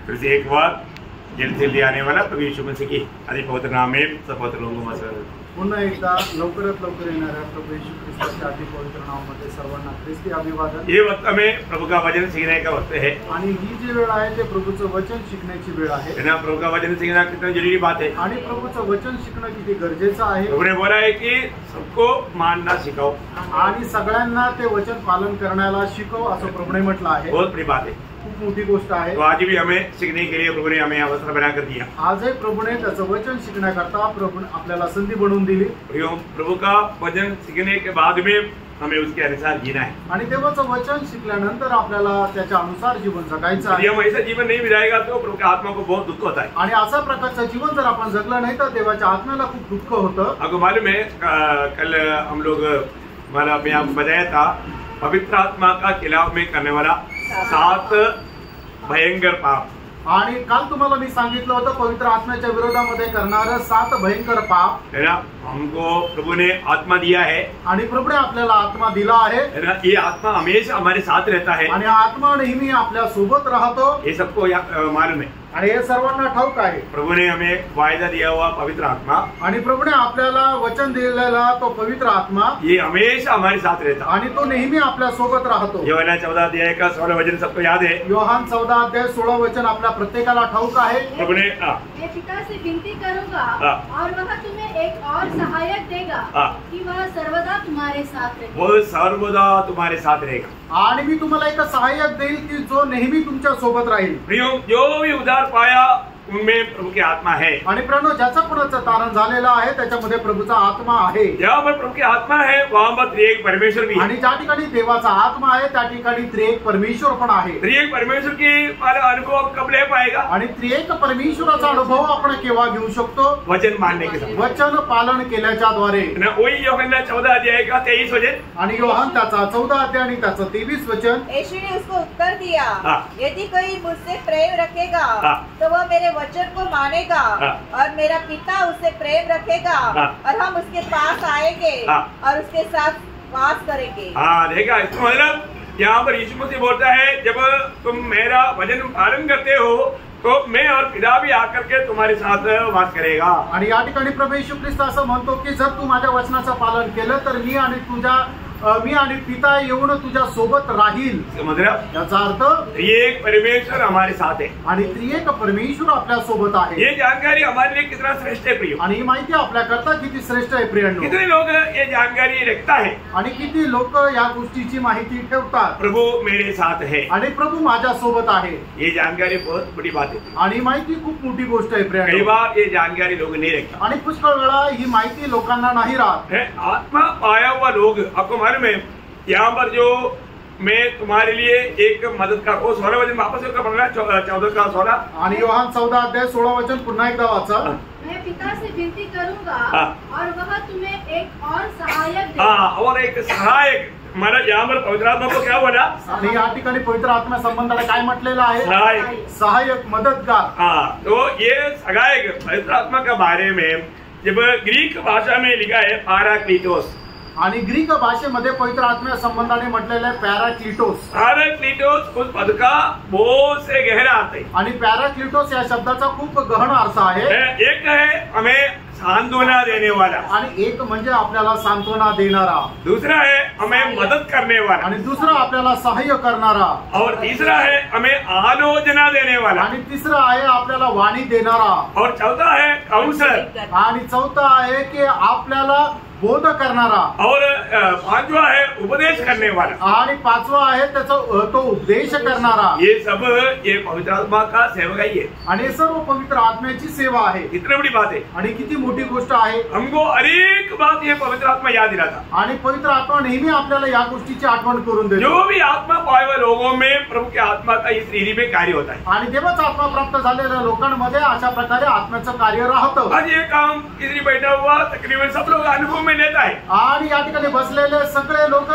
फिर से एक बार जल्द जल्दी आने वाला प्रभु यीशु मसीह की अति पवित्र नाम में सब पवित्र लोगों में पुन्हा एकदा लवकरात लवकर येणाऱ्या प्रभु येशू ख्रिस्ताच्या अति पवित्र नावामध्ये सर्वांना ख्रिस्ती अभिवादन। ये वक्त हमें प्रभु का वचन सीखने का वक्त है आणि ही जी वेळ आहे ते प्रभूचं वचन शिकण्याची वेळ आहे। है ना। प्रभु का वचन सीखना कितना जरूरी बात है आणि प्रभूचं वचन शिकणं किती गरजेचं आहे। प्रभु ने बोला है कि सबको मानना सिखाओ आणि सगळ्यांना ते वचन पालन करण्याला शिकव असं प्रभूने म्हटलं आहे। बहुत बड़ी बात है, खूप मोठी गोष्ट आहे। तो आज भी हमें सीखने के लिए प्रभु ने हमें अवसर बना कर दिया। आजही प्रभूने त्याचं वचन शिकण्याकरता प्रभूने आपल्याला संधी बनवून दिली। प्रभु का वचन सीखने के बाद में हमें उसके अनुसार जीना है आणि देवाचं वचन शिकल्यानंतर आपल्याला त्याच्या अनुसार जीवन जगायचं आहे। हम ऐसा जीवन नहीं बिताएगा तो प्रभु की आत्मा को बहुत दुख होता है। आणि अशा प्रकारचं जीवन जर आपण जगलं नाही तर देवाच्या आत्म्याला खूप दुःख होतं। आपको मालूम है कल हम लोग मैं आपको बताया था पवित्र आत्मा का खिलाफ में करने वाला 7 भयंकर पाप। आणि काल तुम्हाला मी सांगितलं होतं पवित्र आत्म्याच्या विरोधामध्ये करणारं 7 भयंकर पाप है ना। हमको प्रभु ने आत्मा दिया है आणि प्रभूने आपल्याला आत्मा दिला आहे ना। ये आत्मा हमेशा हमारे साथ रहता है आणि आत्मा नेहमी आपल्या सोबत राहतो, ये सबको मालूम है। आणि हे सर्वांना ठाऊक आहे। प्रभु ने हमें वायदा दिया हुआ पवित्र आत्मा आणि प्रभूने आपल्याला वचन दिलेला तो पवित्र आत्मा ये हमेशा हमारे साथ रहता है आणि तो नेहमी आपल्या सोबत राहतो। यूहन्ना 14 अध्याय का 16 वचन सबको याद है। योहान 14 अध्याय 16 वचन आपल्या प्रत्येकाला ठाऊक आहे। प्रभु ने मैं पिता से विनती करूंगा और वह तुम्हें एक और सहायक देगा कि वह सर्वदा तुम्हारे साथ रहेगा। वो सर्वदा तुम्हारे साथ रहेगा। आणि मी तुम्हाला एक सहाय्यक देईल की जो नेहमी तुमच्या सोबत राहील। प्रियो जो भी उद्धार पाया उनमें प्रभु की आत्मा है आणि प्रणो ज्याचा कुणाचं तारण झालेलं आहे त्याच्यामध्ये प्रभूचा आत्मा आहे। जहाँ पर प्रभु की आत्मा है वहाँ पर त्रिएक परमेश्वर भी है। आणि ज्या ठिकाणी देवाचा आत्मा आहे त्या ठिकाणी त्रिएक परमेश्वर पण आहे। त्रिएक परमेश्वर की अनुभव आप कब ले पाएगा? आणि त्रिएक परमेश्वराचा अनुभव आपण केव्हा घेऊ शकतो? वचन मानने के साथ, वचन पालन केल्याच्या द्वारे। वही यूहन्ना 14 अध्याय का 23 वचन आणि योहान त्याचा 14 अध्याय आणि त्याचा 23 वचन। यीशु ने उसको उत्तर दिया, यदि कोई मुझसे प्रेम रखेगा तो वह मेरे वचन को मानेगा और मेरा पिता उससे प्रेम रखेगा और हम उसके पास आएंगे और उसके साथ वास करेंगे। हाँ देखा, इसका मतलब यहाँ पर यीशु मसीह बोलता है जब तुम मेरा वचन पालन करते हो तो मैं और पिता भी आकर के तुम्हारे साथ वास करेगा। आणि या ठिकाणी प्रभू येशू ख्रिस्त असं म्हणतो की जर तू माझ्या वचनाचं पालन केलं तर मी आणि पिता येऊन तुझ्या सोबत राहील। मतलब याचा अर्थ त्रिएक परमेश्वर हमारे साथ है आणि त्रिएक परमेश्वर आपल्या सोबत आहे। ये जानकारी हमारे लिए कितना श्रेष्ठ है प्रियो। आणि ही माहिती आपल्याकरता किती श्रेष्ठ आहे प्रियांनो। कितने लोग ये जानकारी रखता है आणि किती लोक या गोष्टीची माहिती ठेवतात। प्रभु मेरे साथ है आणि प्रभु माझ्या सोबत आहे। ये जानकारी बहुत बड़ी बात है आणि माहिती खूप मोठी गोष्ट आहे कई प्रियांनो। बार ये जानकारी लोग नहीं रखता आणि पुष्कळ वेळा ही माहिती लोकांना नाही राहत। आत्मा पाया हुआ लोग, आपको मालूम है यहाँ पर जो मैं तुम्हारे लिए एक मदद का 16 वचन वापस पढ़ रहा 14 का 16। आणि योहान 14 अध्याय 16 वचन पुन्हा एकदा वाचा। मैं पिता से विनती करूंगा और वह तुम्हें एक और सहायक देगा। और एक सहायक, हमारा यहाँ पर पवित्र आत्मा को क्या बोला? आणि या ठिकाणी पवित्र आत्मा संबंधाला काय म्हटलेलं आहे? सहायक, सहायक, मदतगार। हाँ, तो ये सहायक पवित्र आत्मा के बारे में जब ग्रीक भाषा में लिखा है पैराक्लीटोस, आणि ग्रीक भाषेमध्ये पवित्र आत्म्या संबंधाने म्हटलेलं आहे पॅराक्लिटोस। पैराक्लीटोस उस पद का बहुत से गहरा अर्थ है। आणि पॅराक्लिटोस या शब्दाचा खूप गहन अर्थ आहे। एक है हमें सांत्वना देने वाला, आणि एक म्हणजे आपल्याला सांत्वना देणारा, दूसरा है हमें मदद करने वाला, आणि दुसरा आपल्याला सहाय्य करणारा, और तीसरा है हमें आलोचना देने वाला, आणि तिसरा आहे आपल्याला वाणी देणारा, और चौथा है काउंसलर, आणि चौथा आहे की आपल्याला बोध करणारा, और पांचवा है उपदेश करने वाला, आणि पाचवा आहे त्याचा तो उपदेश करणारा। ये सब ये पवित्र आत्मा का सेवकाई है। आणि हे सर्व पवित्र आत्म्याची सेवा आहे। इतनी बड़ी बात है, आणि किती मोठी गोष्ट आहे। हमको हर एक बात ये पवित्र आत्मा याद दिलाता। आणि पवित्र आत्मा नेहमी आपल्याला या गोष्टीची आठवण करून देतो। जो भी आत्मा पाए हुए लोगों में प्रभु के आत्मा का इस रीति में कार्य होता है। आणि देवाचा आत्मा प्राप्त झालेल्या लोकांमध्ये अशा प्रकारे आत्म्याचं कार्य राहतं। आज ये काम इधर बैठा हुआ तकरीबन सब लोग अनुभव में लेता है। आणि या ठिकाणी बसलेले सगळे लोक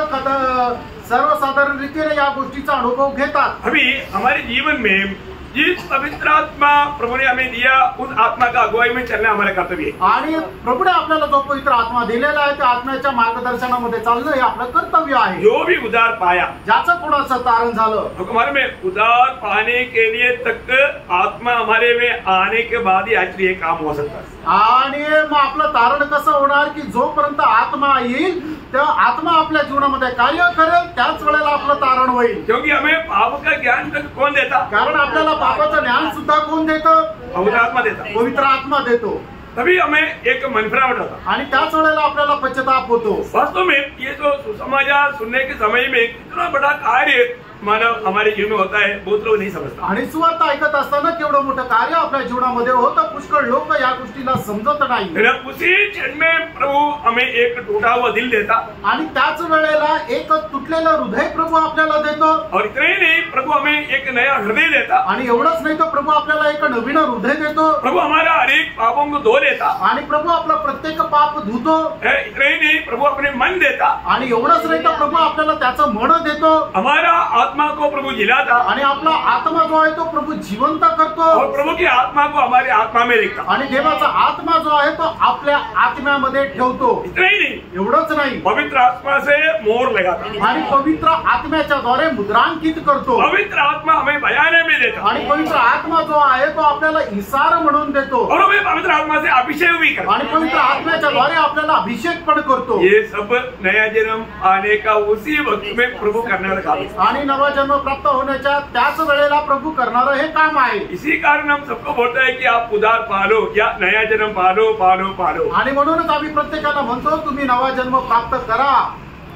सर्वसाधारण रीतीने या गोष्टीचा अनुभव घेतात। अभी हमारे जीवन में जिस पवित्र आत्मा प्रभु ने हमें दिया उस आत्मा का अगुवाई में चलना हमारा कर्तव्य है। आणि प्रभुने आपल्याला जो पवित्र आत्मा दिलेला आहे त्या आत्म्याच्या मार्गदर्शनामध्ये चालणं हे आपलं कर्तव्य आहे। जो भी उधार पाया, ज्याचं कोणाचं तारण झालं, तो हमारे में उधार पाने के लिए तक आत्मा हमारे में आने के बाद ही एक्चुअली ये काम हो सकता है। आणि मग आपलं तारण कसं होणार की जोपर्यंत आत्मा येईल त्या आत्मा आपल्या जीवनामध्ये कार्य करेल त्याच वेळेला आपलं तारण होईल। क्योंकि हमें पाप का ज्ञान तक कौन देता? कारण आपल्याला पापाचं ज्ञान सुद्धा कोण देतं? पवित्र आत्मा देता। पवित्र आत्मा देतो। तभी हमें एक मनफिरावट होता आणि त्याच वेळेला आपल्याला पश्चाताप होतो। वास्तव में ये जो सुसमाचार सुनने के समय में कितना बड़ा कार्य मानव हमारे जीवन में होता है, बहुत लोग नहीं समझता। आणि सुवार्थ ऐकत असताना केवढं मोठं कार्य आपल्या जीवनामध्ये होतं, पुष्कळ लोक या गोष्टीला समजत नाही। उसी क्षण में प्रभु हमें एक टूटा हुआ दिल देता आणि त्याच वेळेला एक तुटलेलं हृदय प्रभू आपल्याला देतो। और इतना ही नहीं, प्रभु हमें एक नया हृदय देता। आणि एवढंच नाही तर प्रभू आपल्याला एक नवीन हृदय देतो। प्रभु हमारा हर एक पापों को धो लेता आणि प्रभू आपलं प्रत्येक पाप धुतो। इतना ही नहीं, प्रभु अपने मन देता। आणि एवढंच नाही तर प्रभू आपल्याला त्याचं मन देतो। हमारा आत्मा को प्रभु जिलाता आणि आपला आत्मा जो आहे तो प्रभू जिवंत करतो। और प्रभु की आत्मा को हमारे आत्मा में रखता। आणि देवाचा आत्मा जो आहे तो आपल्या आत्म्यामध्ये ठेवतो। इतना ही नहीं, एवढंच नाही, पवित्र आत्मा से मोहर लगाता आणि पवित्र आत्म्याच्या द्वारे मुद्रांकित करतो। पवित्र आत्मा हमें बयाने में देता आणि पवित्र आत्मा जो आहे तो आपल्याला इसार म्हणून देतो। और हमें पवित्र आत्मा से अभिषेक भी करता। आणि पवित्र आत्म्याच्या द्वारे आपल्याला अभिषेक पण करतो। ये सब नया जन्म आने का उसी वक्त में प्रभु करने वाला काम है। आणि नवा जन्म प्राप्त होण्याच्या त्याच वेळेला प्रभू करणारं हे काम आहे। इसी कारण हम सबको बोलते हैं कि आप उधार पालो या नया जन्म पालो पालो पालो। आणि म्हणूनच आम्ही प्रत्येकाला म्हणतो तुम्ही नवा जन्म प्राप्त करा।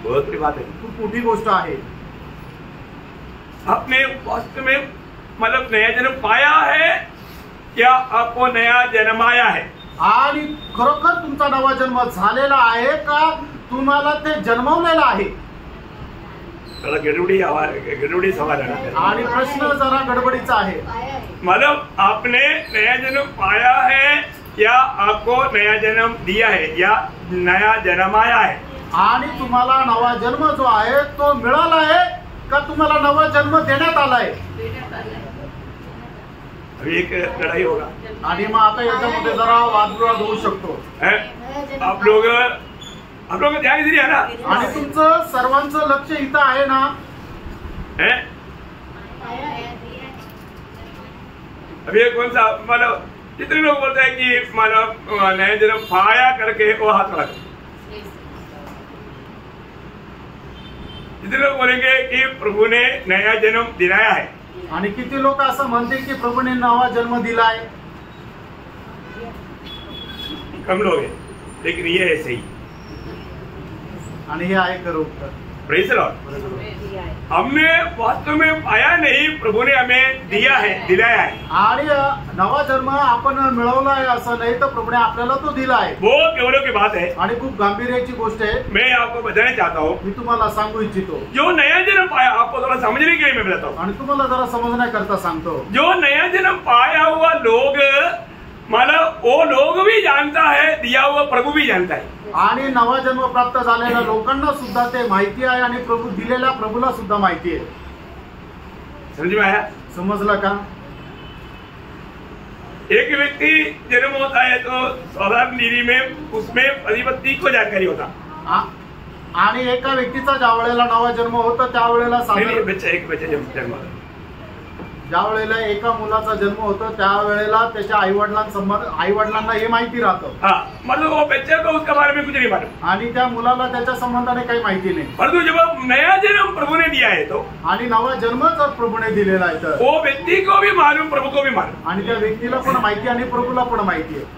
बहुत बड़ी बात है। खूप मोठी गोष्ट आहे। आपने वास्तव में मतलब नया जन्म पाया है या आपको नया जन्म आया है? आणि खरोखर तुमचा नवा जन्म झालेला आहे का तुम्हाला ते जन्मवलेला आहे? गड़बड़ी सवाल है। आणि प्रश्न जरा गडबडीचा आहे। मतलब आपने नया जन्म पाया है या आपको नया जन्म दिया है या नया जन्म आया है? आणि तुम्हाला नवा जन्म जो आहे तो मिळाला आहे का तुम्हाला नवा जन्म देण्यात आलाय? अभी एक लड़ाई होगा आणि मग आता याच्यामध्ये जरा वादविवाद होऊ शकतो। आप लोग ध्यान इधर है ना? आणि तुमचं सर्वांचं लक्ष इथं आहे ना? अभी ये कौन सा मतलब कितने लोग बोलते हैं कि मतलब नया जन्म पाया करके वो हाथ रख, कितने लोग बोलेंगे कि प्रभु ने नया जन्म दिलाया है? आणि किती लोक असं म्हणते की प्रभूने नवा जन्म दिलाय? कम लोग हैं, लेकिन ये है सही। आणि हे आहे खरं उत्तर। Praise the Lord. हमने वास्तव में पाया नहीं, प्रभु ने हमें दिया है, दिलाया है। आणि नवा जन्म आपण मिळवला आहे असं नाही तर प्रभूने आपल्याला तो दिला आहे। बहुत केवलों की बात है। आणि खूप गांभीर्याची गोष्ट आहे। मैं आपको बताना चाहता हूँ, मी तुम्हाला सांगू इच्छितो। जो नया जन्म पाया, आपको थोड़ा समझने के लिए मैं बताता हूँ। आणि तुम्हाला जरा समजण्याकरता सांगतो। जो नया जन्म पाया हुआ लोग मतलब वो लोग भी जानता है, दिया हुआ प्रभु भी जानता है। आणि नवा जन्म प्राप्त झालेल्या लोकांना सुद्धा ते माहिती आहे आणि प्रभू दिलेल्या प्रभूला सुद्धा माहिती आहे। समझ में आया? समजलं का? एक व्यक्ति जन्म होता है तो साधारण नीति में उसमें पति पत्नी को जानकारी होता। आणि एका व्यक्तीचा ज्या वेळेला नवा जन्म होतो त्यावेळेला एक बच्चा जन्म होता, ज्या वेळेला एका मुलाचा जन्म होतो त्यावेळेला त्याच्या आईवडिलांना हे माहिती राहतं। हाँ, मतलब वो बच्चे को उसके बारे में कुछ नहीं मालूम। आणि त्या मुलाला त्याच्या संबंधाने काही माहिती नाही। परंतु जब नया जन्म प्रभु ने दिया है तो आणि नवा जन्म जर प्रभूने दिलेला आहे तर वो व्यक्ति को भी मालूम, प्रभु को भी मालूम। आणि त्या व्यक्तीला पण माहिती आणि प्रभूला पण माहिती आहे।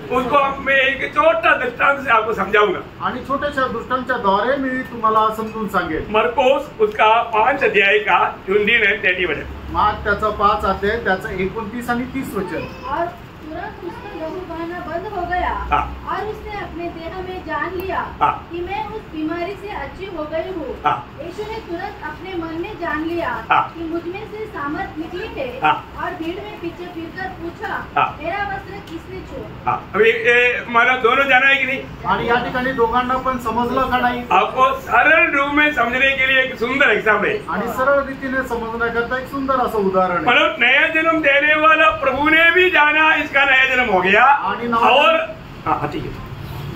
उसको मैं एक छोटा दृष्टांत से आपको समझाऊंगा। आणि छोट्याशा दृष्टांच्या द्वारे मी तुम्हाला समजून सांगेन। मरकोस उसका 5 अध्याय का 29 और 30 वचन। मार्क त्याचा 5 अध्याय त्याचं 29 आणि 30 वचन। और तुरंत उसका लहू बहना बंद हो गया हाँ। और उसने अपने देह में जान लिया हाँ। कि मैं उस बीमारी से अच्छी हो गई हूँ। हाँ। यीशु ने तुरंत अपने मन में जान लिया हाँ। कि मुझ में से सामर्थ निकली है हाँ। और भीड़ में पीछे फिरकर पूछा, हाँ। मेरा वस्त्र किसने छुआ? हाँ, अभी मला दोनों जाना है कि नहीं? आणि या ठिकाणी दोघांना पण समजलं का नाही? आपको सरल रूप में समझने के लिए एक सुंदर एग्जाम्पल है। आणि सरळ रीतीने समजण्याकरता एक सुंदर असं उदाहरण आहे. मतलब नया जन्म देने वाला प्रभु ने भी जाना इसका नया जन्म हो गया आणि नवा और हाँ ठीक है।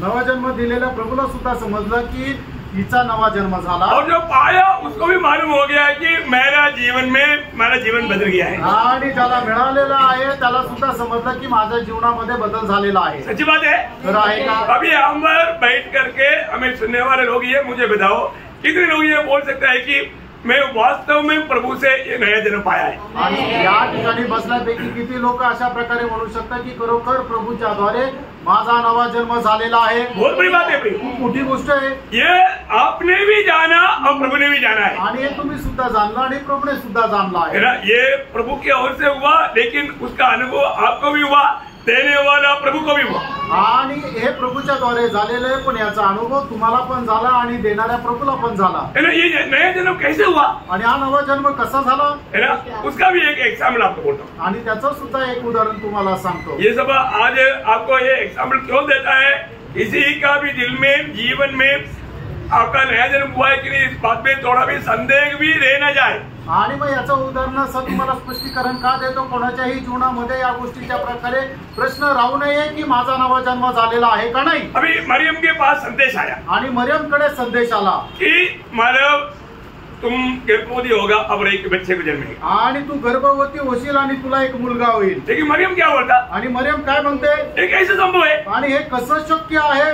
नवा जन्म दिलेल्या प्रभूला सुद्धा समजलं की हिचा नवा जन्म झाला और जो पाया उसको भी मालूम हो गया कि मेरा जीवन बदल गया है। आणि ज्याला मिळालेला आहे त्याला सुद्धा समजलं की माझ्या जीवनामध्ये बदल झालेला आहे. सच्ची बात है। तर आहे का? अभी हम बैठ करके हमें सुनने वाले लोग ये मुझे बताओ कितने लोग ये बोल सकते हैं कि मैं वास्तव में प्रभु से ये नया जन्म पाया है? आणि या ठिकाणी बसल्यापैकी किती लोक अशा प्रकारे म्हणू शकतात की खरोखर प्रभूच्या द्वारे माझा नवा जन्म झालेला आहे. बहुत बड़ी बात है भाई। खूप मोठी गोष्ट आहे. ये आपने भी जाना और प्रभु ने भी जाना है। आणि हे तुम्ही सुद्धा जाणलं आणि प्रभूने सुद्धा जाणला है आहे. ना? ये प्रभु की ओर से हुआ लेकिन उसका अनुभव आपको भी हुआ, देने वाला प्रभु को भी हुआ। आणि हे प्रभूच्या द्वारे झालेलं आहे पण याचा अनुभव तुम्हाला पण झाला आणि देणाऱ्या प्रभूला पण झाला. है ना? ये नया जन्म कैसे हुआ? आणि हा नवा जन्म कसा झाला है ना? उसका भी एक एग्जाम्पल आपको बोलता हूँ। आणि त्याचं सुद्धा एक उदाहरण तुम्हाला सांगतो. ये सब आज आपको ये एग्जाम्पल क्यों देता है? किसी का भी दिल में जीवन में आपका नया जन्म हुआ है कि नहीं इस बात में थोड़ा भी संदेह भी रह न जाए। आणि मग याचं उदाहरणासह तुम्हाला स्पष्टीकरण का देतो? कोणाच्याही जीवनामध्ये या गोष्टीच्या प्रकारे प्रश्न राहू नये की माझा नवा जन्म झालेला आहे का नाही. अभी मरियम के पास संदेश आया आणि मरियमकडे संदेश आला कि मानव तुम गर्भवती होगा और एक बच्चे को जन्मेगा। आणि तू गर्भवती होशील आणि तुला एक मुलगा होईल. लेकिन मरियम क्या बोलता? आणि मरियम काय म्हणते? ये कैसे संभव है? आणि हे कसं शक्य आहे?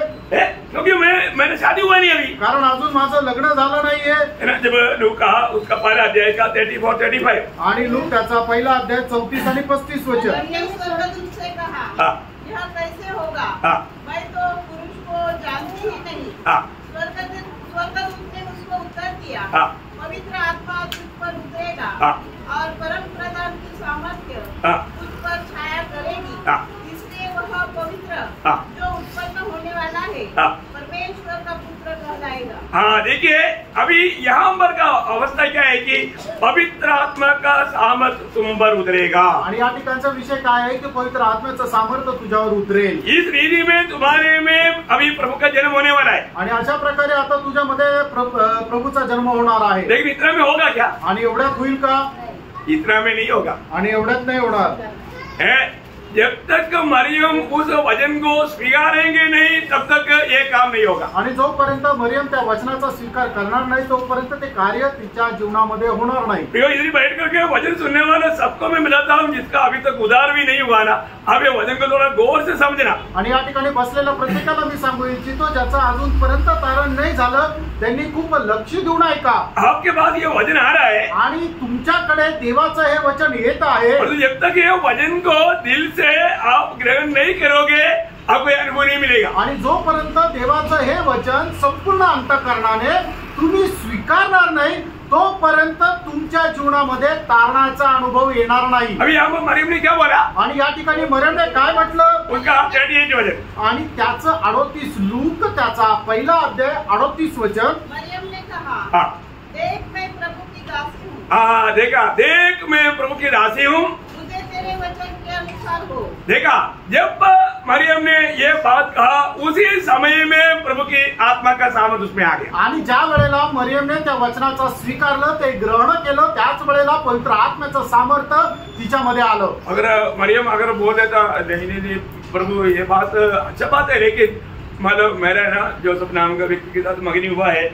क्योंकि मैंने शादी हुआ नहीं अभी। कारण अजून माझं लग्न झालं नाहीये. है ना? जब लूका उसका पहला अध्याय का 34-35 आणि लूक त्याचा पहिला अध्याय 34 आणि 35 वचन. मरियम स्वर्गदूत से कहा, हाँ। यह कैसे होगा? हाँ। मैं तो पुरुष को जानती ही नहीं। हाँ। स्वर्गदूत ने उसको उत्तर दिया, हाँ। पवित्र आत्मा तुझ पर उतरेगा हाँ। और परम प्रधान की सामर्थ्य हाँ। तुझ पर छाया करेगी। हाँ। इसलिए वह पवित्र हाँ। जो उत्पन्न होने वाला है हाँ। परमेश्वर का पुत्र कहलाएगा। हाँ, देखिए अभी यहाँ पर का अवस्था क्या है कि पवित्र आत्मा का सामर्थ तुम पर उतरेगा। आणि या ठिकाणचा विषय काय आहे की पवित्र आत्म्याचं सामर्थ्य तुझ्यावर उतरेल. इस रीति में तुम्हारे में अभी प्रभु का जन्म होने वाला है। आणि अशा प्रकारे आता तुझ्यामध्ये प्रभूचा जन्म होणार आहे. लेकिन इतना में होगा क्या? आणि एवढ्यात होईल का? इतना में नहीं होगा। आणि एवढ्यात नाही होणार. है जब तक मरियम उस वचन को स्वीकारेंगे नहीं तब तक ये काम नहीं होगा। आणि जोपर्यंत मरियम त्या वचनाचा स्वीकार करणार नाही तोपर्यंत ते कार्य तिच्या जीवनामध्ये होणार नाही. इधर बैठ करके वचन सुनने वाला सबको मैं मिलाता हूँ जिसका अभी तक उद्धार भी नहीं हुआ ना, आप ये वचन को थोड़ा गौर से समझना। आणि या ठिकाणी बसलेल्या प्रत्येकाला मी सांगू इच्छितो ज्याचं अजूनपर्यंत तारण नाही झालं त्यांनी खूप लक्ष देऊन ऐका. आपके पास ये वचन आ रहा है आणि तुमच्याकडे देवाचं हे वचन येत आहे. और जब तक ये वचन को दिल से आप ग्रहण नहीं करोगे आपको अनुभव नहीं मिलेगा. आणि जोपर्यंत देवाचं हे वचन संपूर्ण अंतःकरणाने तुम्ही स्वीकारणार नाही तोपर्यंत तुमच्या जीवनामध्ये तारणाचा अनुभव येणार नाही. अभी यहाँ पर मरियम ने क्या बोला? आणि या ठिकाणी मरियमने काय म्हटलं? उसका 38 वचन आणि त्याचं 38 लूक त्याचा पहिला अध्याय 38 वचन. मरियम ने कहा, हाँ। देख मैं प्रभु की दासी हूँ। हाँ देखा, देख मैं प्रभु की दासी हूँ, मुझे तेरे वचन के अनुसार हो। देखा जब मरियम ने ये बात कहा उसी समय में प्रभु की आत्मा का सामर्थ उसमें आ गया. आणि ज्या वेळेला मरियमने त्या वचनाचं स्वीकारलं ते ग्रहण केलं त्याच वेळेला पवित्र आत्म्याचं सामर्थ्य तिच्यामध्ये आलं. अगर मरियम अगर बोल देता नहीं प्रभु ये बात अच्छा बात है लेकिन मतलब मेरा ना जोसेफ नाम का व्यक्ति के साथ मगनी हुआ है,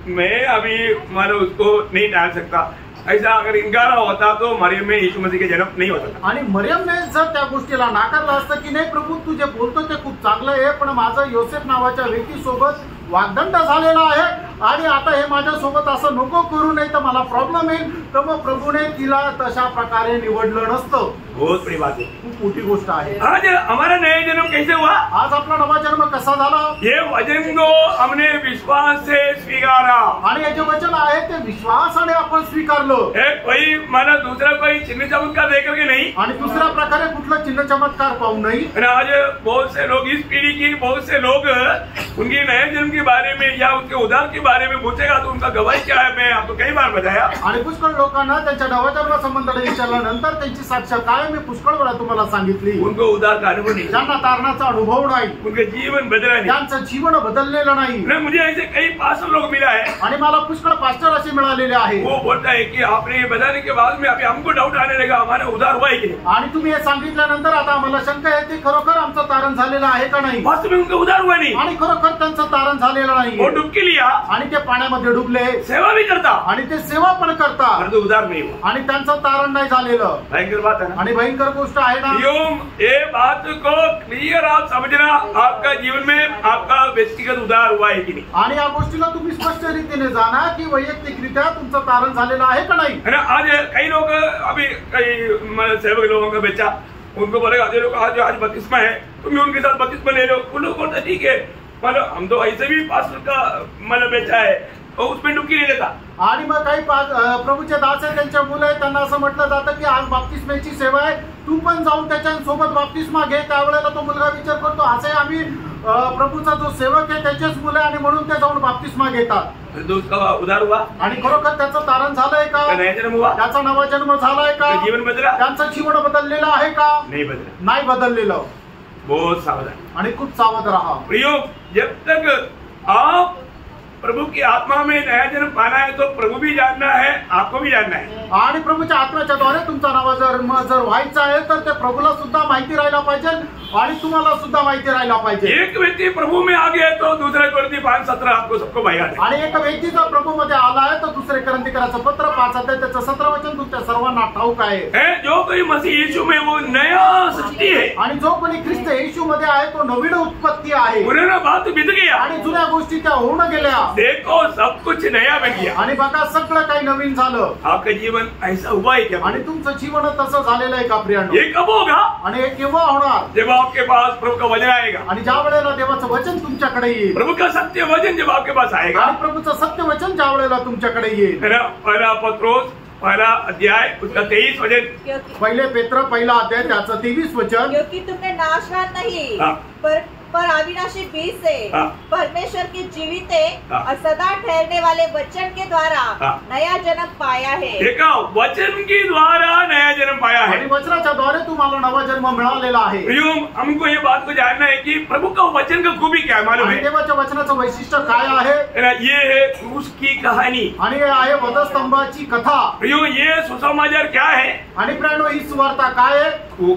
मैं अभी मतलब उसको नहीं डाल सकता, ऐसा अगर इनकार होता तो मरियम में यीशु मसीह के जन्म नहीं होता. आणि मरियमने जर त्या गोष्टीला नाकारलं असतं की नाही प्रभू तू जे बोलतो ते खूप चांगलं आहे पण माझं योसेफ नावाच्या व्यक्तीसोबत वाग्दंड झालेला आहे आणि आता हे माझ्यासोबत असं नको करू, नाही तर मला प्रॉब्लेम येईल. तर मग प्रभूने तिला तशा प्रकारे निवडलं नसतं. बहुत बड़ी बात है, खूप मोठी गोष्ट आहे. आज हमारा नया जन्म कैसे हुआ? आज आपला नवा जन्म कसा झाला? ये वचन को हमने विश्वास से स्वीकारा. आणि हे जे वचन आहे ते विश्वासाने आपण स्वीकारलं. कोई माना दूसरा कोई चिन्ह चमत्कार देकर के नहीं, आणि दुसऱ्या प्रकारे कुठलं चिन्ह चमत्कार पाहू नाही. आज बहुत से लोग, इस पीढ़ी की बहुत से लोग उनके नए जन्म के बारे में या उनके उद्धार के बारे में पूछेगा तो उनका गवाही क्या है, मैं आपको कई बार बताया. आणि पुष्कळ लोकांना त्यांच्या नवा जन्म संबंधाने विचारल्यानंतर त्यांची साक्ष काय मी पुष्कळ वेळा तुम्हाला सांगितली. उनको उद्धार का अनुभव नहीं, ज्यांना तारणाचा अनुभव नाही, उनके जीवन बदला नहीं, त्यांचं जीवन बदललेलं नाही. मुझे ऐसे कई पास्टर लोग मिला है आणि मला पुष्कळ पास्टर असे मिळालेले आहे. वो बोलता है कि आपने ये बताने के बाद में अभी हमको डाउट आने लगा, हमारा उद्धार हुआ है कि नहीं. आणि तुम्ही हे सांगितल्यानंतर आता आम्हाला शंका येते खरोखर आमचं तारण झालेलं आहे का नाही. वास्तव में उनका उद्धार हुआ नहीं आणि खरोखर त्यांचं तारण झालेलं नाही. वो डुबकी लिया आणि ते पाण्यामध्ये डुबले, सेवा भी करता आणि ते सेवा पण करतात, परंतु उद्धार नहीं हुआ. आणि त्यांचं तारण नाही झालेलं. भयंकर बात है ना. आणि भयंकर गोष्ट आहे ना. ये बात को क्लियर आप समझना, आपका जीवन में आपका व्यक्तिगत उद्धार हुआ है कि नहीं. आणि या गोष्टीला तुम्ही स्पष्ट रीतीने जाणा की वैयक्तिकरित्या तुमचं तारण झालेलं आहे का नाही. है ना. आज कई लोग, अभी कई सेवक लोगों का बच्चा, उनको बोलेगा आधे लोग आज बपतिस्मा है, तुम भी उनके साथ बपतिस्मा ले लो. उन लोग बोलते ठीक है, मतलब हम तो ऐसे भी पास्टर का मतलब बच्चा है और उसमें डुबकी नहीं लेता. आणि मग काही प्रभूचे दास आहे, त्यांच्या मुलं आहेत, त्यांना असं म्हटलं जातं की आज बाप्तिस्मेची सेवा आहे, तू पण जाऊन त्याच्यासोबत बाप्तिस्मा घे. त्यावेळेला तो मुलगा विचार करतो असे आम्ही प्रभूचा जो सेवक आहे त्याचेच मुलं, आणि म्हणून ते जाऊन बाप्तिस्मा घेतात. उसका उद्धार हुआ, आणि खरोखर त्याचं तारण झालंय का? नया जन्म हुआ, त्याचा नवा जन्म झालाय का? जीवन बदला, त्यांचं जीवन बदललेलं आहे का? नहीं बदला, नाही बदललेलं. बहुत सावधान. आणि खूप सावध राहा. प्रियो, जब तक आप प्रभु की आत्मा में नया जन्म पाना है तो प्रभु भी जानना है, आपको भी जानना है. आणि प्रभूच्या आत्म्याच्या द्वारे तुमचा नवा जन्म जर व्हायचा आहे तर ते प्रभूला सुद्धा माहिती राहायला पाहिजे आणि तुम्हाला सुद्धा माहिती राहायला पाहिजे. एक व्यक्ति प्रभु में आ गया तो दूसरे कोरिन्थी 5:17 आपको सबको बयान है. आणि एक व्यक्ती जर प्रभू मध्ये आला आहे तर दुसरे कोरिन्थीकराचं पत्र 5 अध्याय त्याचं 17 वचन तुमच्या सर्वांना ठाऊक आहे. जो कोई मसीह यीशु में वो नया सृष्टि है. आणि जो कोणी ख्रिस्त येशू मध्ये आहे तो नवीन उत्पत्ती आहे. पुराना बात बीत गया आणि जुन्या गोष्टी त्या होऊन गेल्या. देखो सब कुछ नया बन गया. आणि बघा सगळं काही नवीन झालं. आपका जीवन ऐसा हुआ है क्या? आणि तुमचं जीवन तसं झालेलं आहे का प्रियांनो? ये कब होगा? आणि हे केव्हा होणार? जब आपके पास प्रभु का वचन आएगा. आणि ज्या वेळेला देवाचं वचन तुमच्याकडे येईल. प्रभु का सत्य वचन जब आपके पास आएगा. आणि प्रभूचं सत्य वचन ज्या वेळेला तुमच्याकडे येईल. पहला पत्रोस पहला अध्याय उसका 23 वचन. पहिले पेत्र पहिला अध्याय त्याचं 23 वचन. क्योंकि तुमने नाशवान नहीं पर अविनाशी बीज से परमेश्वर के जीवित और सदा ठहरने वाले वचन के द्वारा नया जन्म पाया है. देखा, वचन के द्वारा नया जन्म पाया है. आणि वचनाच्या द्वारे तुम्हाला नवा जन्म मिळालेला आहे. हमको ये बात को जानना है कि प्रभु का वचन का खूबी क्या है, मालूम है? देवाच्या वचनाचं वैशिष्ट्य काय आहे? ये है क्रूस की कहानी. आणि हे आहे वधस्तंभाची कथा. ये सुसमाचार क्या है? आणि प्रियांनो ही सुवार्ता काय आहे?